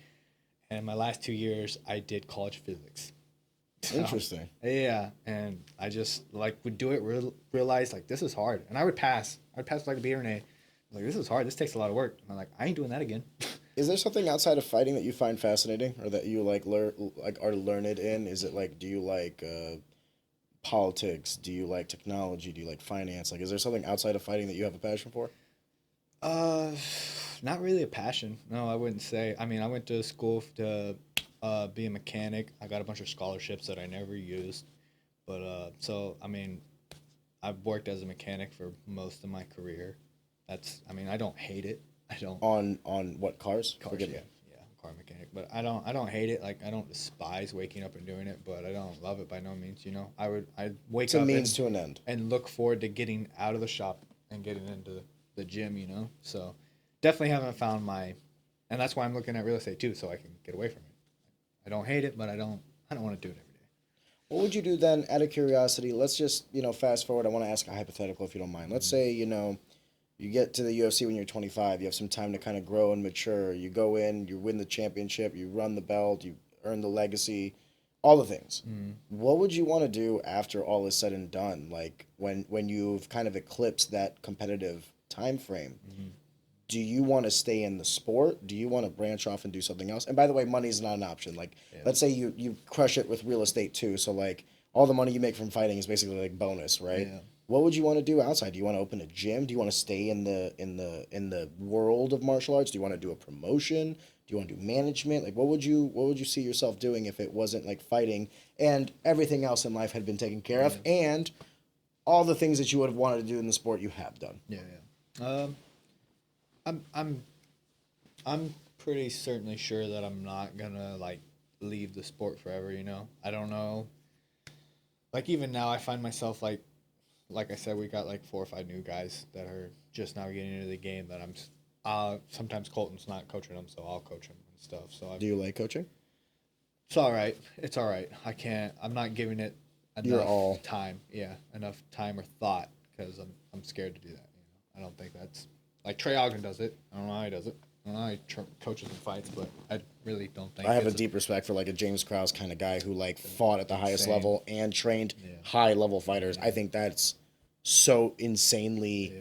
And my last 2 years, I did college physics. So, Interesting. yeah, and I just would do it, realize this is hard, and I would pass. I'd pass like a B or an A. Like, this is hard. This takes a lot of work. And I'm like, I ain't doing that again. Is there something outside of fighting that you find fascinating, or that you are learned in? Is it do you like politics? Do you like technology? Do you like finance? Is there something outside of fighting that you have a passion for? Not really a passion. No, I wouldn't say. I mean, I went to school to be a mechanic. I got a bunch of scholarships that I never used. But so I mean, I've worked as a mechanic for most of my career. I don't hate it. I don't. On what cars? Cars, Forgive yeah, me. yeah, car mechanic. But I don't hate it. I don't despise waking up and doing it, but I don't love it by no means. You know, I'd wake It's a up means to an end. and look forward to getting out of the shop and getting into the gym. You know, so definitely haven't found and that's why I'm looking at real estate too, so I can get away from it. I don't hate it, but I don't want to do it every day. What would you do then, out of curiosity? Let's just, fast forward. I want to ask a hypothetical, if you don't mind. Let's say, you get to the UFC when you're 25. You have some time to kind of grow and mature. You go in, you win the championship, you run the belt, you earn the legacy, all the things. What would you want to do after all is said and done? When you've kind of eclipsed that competitive time frame. Do you want to stay in the sport? Do you want to branch off and do something else? And by the way, money's not an option. Let's say you crush it with real estate too. So all the money you make from fighting is basically bonus, right? Yeah. What would you want to do outside? Do you want to open a gym? Do you want to stay in the world of martial arts? Do you want to do a promotion? Do you want to do management? What would you see yourself doing if it wasn't fighting and everything else in life had been taken care of, and all the things that you would have wanted to do in the sport you have done? Yeah. I'm pretty certainly sure that I'm not gonna leave the sport forever. You know, I don't know. Even now, I find myself like I said, we got 4 or 5 new guys that are just now getting into the game. That I'm sometimes Colton's not coaching them, so I'll coach them and stuff. So Do you like coaching? it's all right. It's all right. I'm not giving it enough time. Yeah, enough time or thought, because I'm scared to do that. I don't think that's. Trey Ogden does it. I don't know how he does it. I don't know how he coaches and fights, but I really don't think. I have a deep respect for a James Krause kind of guy who fought at the highest Same. level and trained high level fighters. I think that's so insanely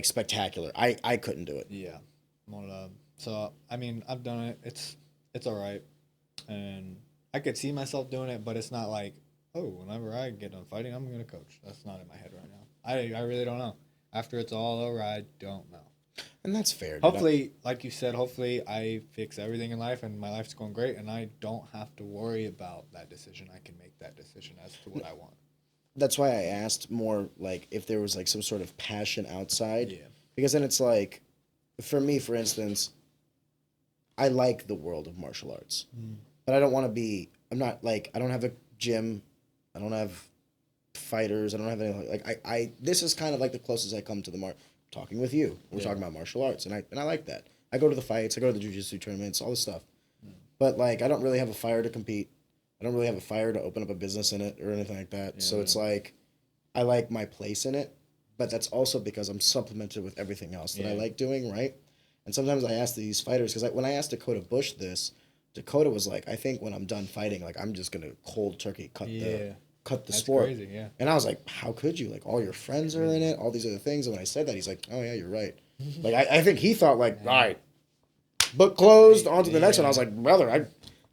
spectacular. I couldn't do it. Yeah. So I mean, I've done it. It's all right, and I could see myself doing it, but it's not whenever I get done fighting, I'm gonna coach. That's not in my head right now. I really don't know. After it's all over, I don't know. And that's fair. Dude. Hopefully, like you said, hopefully I fix everything in life and my life's going great and I don't have to worry about that decision. I can make that decision as to what I want. That's why I asked more if there was some sort of passion outside. Yeah. Because then it's for me, for instance, I like the world of martial arts. But I don't want to be, I'm not I don't have a gym. I don't have fighters. I don't have anything. This is kind of the closest I come to talking with you. We're talking about martial arts, and I like that. I go to the fights. I go to the jiu-jitsu tournaments, all this stuff. But I don't really have a fire to compete. I don't really have a fire to open up a business in it or anything like that. Yeah. So it's I like my place in it, but that's also because I'm supplemented with everything else that I like doing, right? And sometimes I ask these fighters, because when I asked Dakota Bush this, Dakota was I think when I'm done fighting, I'm just gonna cold turkey cut the That's sport. Crazy, yeah. And I was like, how could you? All your friends are in it, all these other things. And when I said that, he's like, oh yeah, you're right. I think he thought all right, book closed, on to the next one. I was like, brother,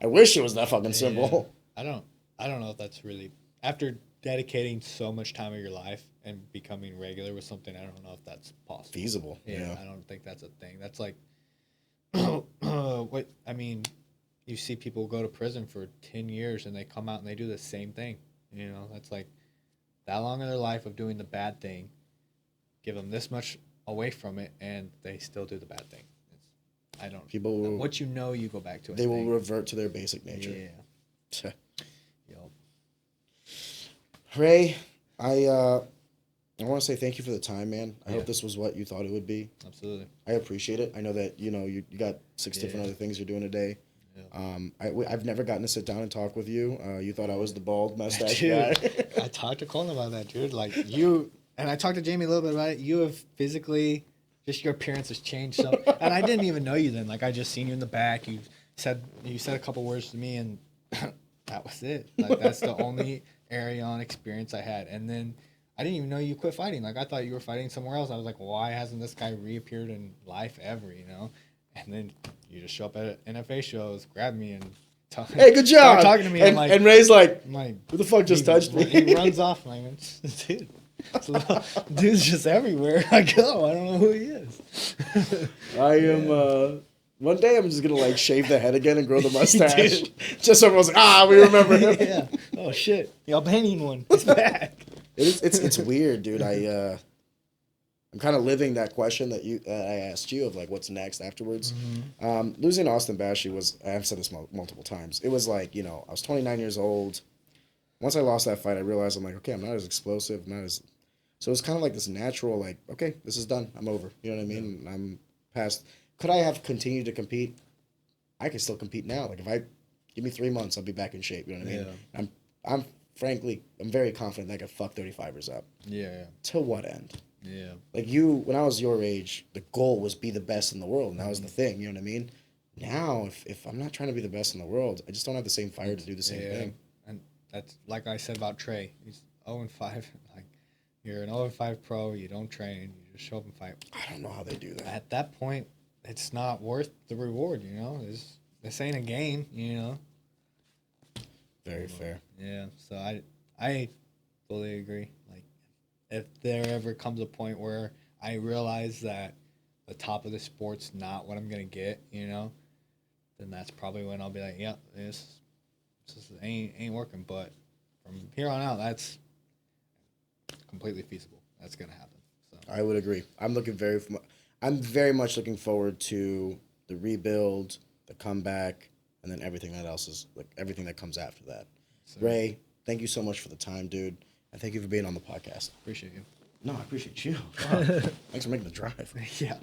I wish it was that fucking simple. I don't know if that's really, after dedicating so much time of your life and becoming regular with something, I don't know if that's possible. Feasible. Yeah, I don't think that's a thing. That's like, what I mean, you see people go to prison for 10 years and they come out and they do the same thing. You know, that's like that long of their life of doing the bad thing, give them this much away from it, and they still do the bad thing. I don't. People will, what you know, you go back to. They will revert to their basic nature. Yeah. Yep. Ray, I want to say thank you for the time, man. I hope this was what you thought it would be. Absolutely. I appreciate it. I know that you got 6 different other things you're doing today. Yeah. I've never gotten to sit down and talk with you. You thought I was the bald mustache guy. I talked to Colin about that, dude. Like you, and I talked to Jamie a little bit about it. You have physically, just your appearance has changed some. And I didn't even know you then. Like I just seen you in the back. You said a couple words to me, and that was it. Like that's the only Arion experience I had. And then I didn't even know you quit fighting. Like I thought you were fighting somewhere else. I was like, why hasn't this guy reappeared in life ever? You know. And then you just show up at NFA shows, grab me, and hey, good job. Start talking to me. And Ray's like, who the fuck just touched me? He runs off. I'm like, dude, dude's just everywhere I go. I don't know who he is. I am. One day I'm just gonna like shave the head again and grow the mustache. Just so everyone's like, we remember him. Yeah. Oh shit, the Albanian one. It's back. It's weird, dude. I'm kind of living that question that I asked you of like what's next afterwards. Mm-hmm. Losing Austin Bashy was, I've said this multiple times. It was like, I was 29 years old. Once I lost that fight, I realized I'm like, okay, I'm not as explosive, so it's kind of like this natural, like, okay, this is done. I'm over. You know what I mean? Yeah. I'm past. Could I have continued to compete? I can still compete now. Like give me 3 months, I'll be back in shape. You know what I mean? Yeah. I'm frankly, I'm very confident that I could fuck 35ers up. Yeah. To what end? Yeah. Like when I was your age, the goal was be the best in the world, and that was the thing, you know what I mean? Now, if I'm not trying to be the best in the world, I just don't have the same fire to do the same thing. And that's like I said about Trey. He's 0-5. Like, you're an 0-5 pro, you don't train, you just show up and fight. I don't know how they do that. At that point, it's not worth the reward, you know? This ain't a game, you know? Very fair. Yeah, so I fully agree. Like, if there ever comes a point where I realize that the top of the sport's not what I'm gonna get, then that's probably when I'll be like, yeah, this ain't working. But from here on out, that's completely feasible. That's gonna happen. So I would agree. I'm very much looking forward to the rebuild, the comeback, and then everything that comes after that. So, Ray, thank you so much for the time, dude. And thank you for being on the podcast. Appreciate you. No, I appreciate you. Wow. Thanks for making the drive. Yeah.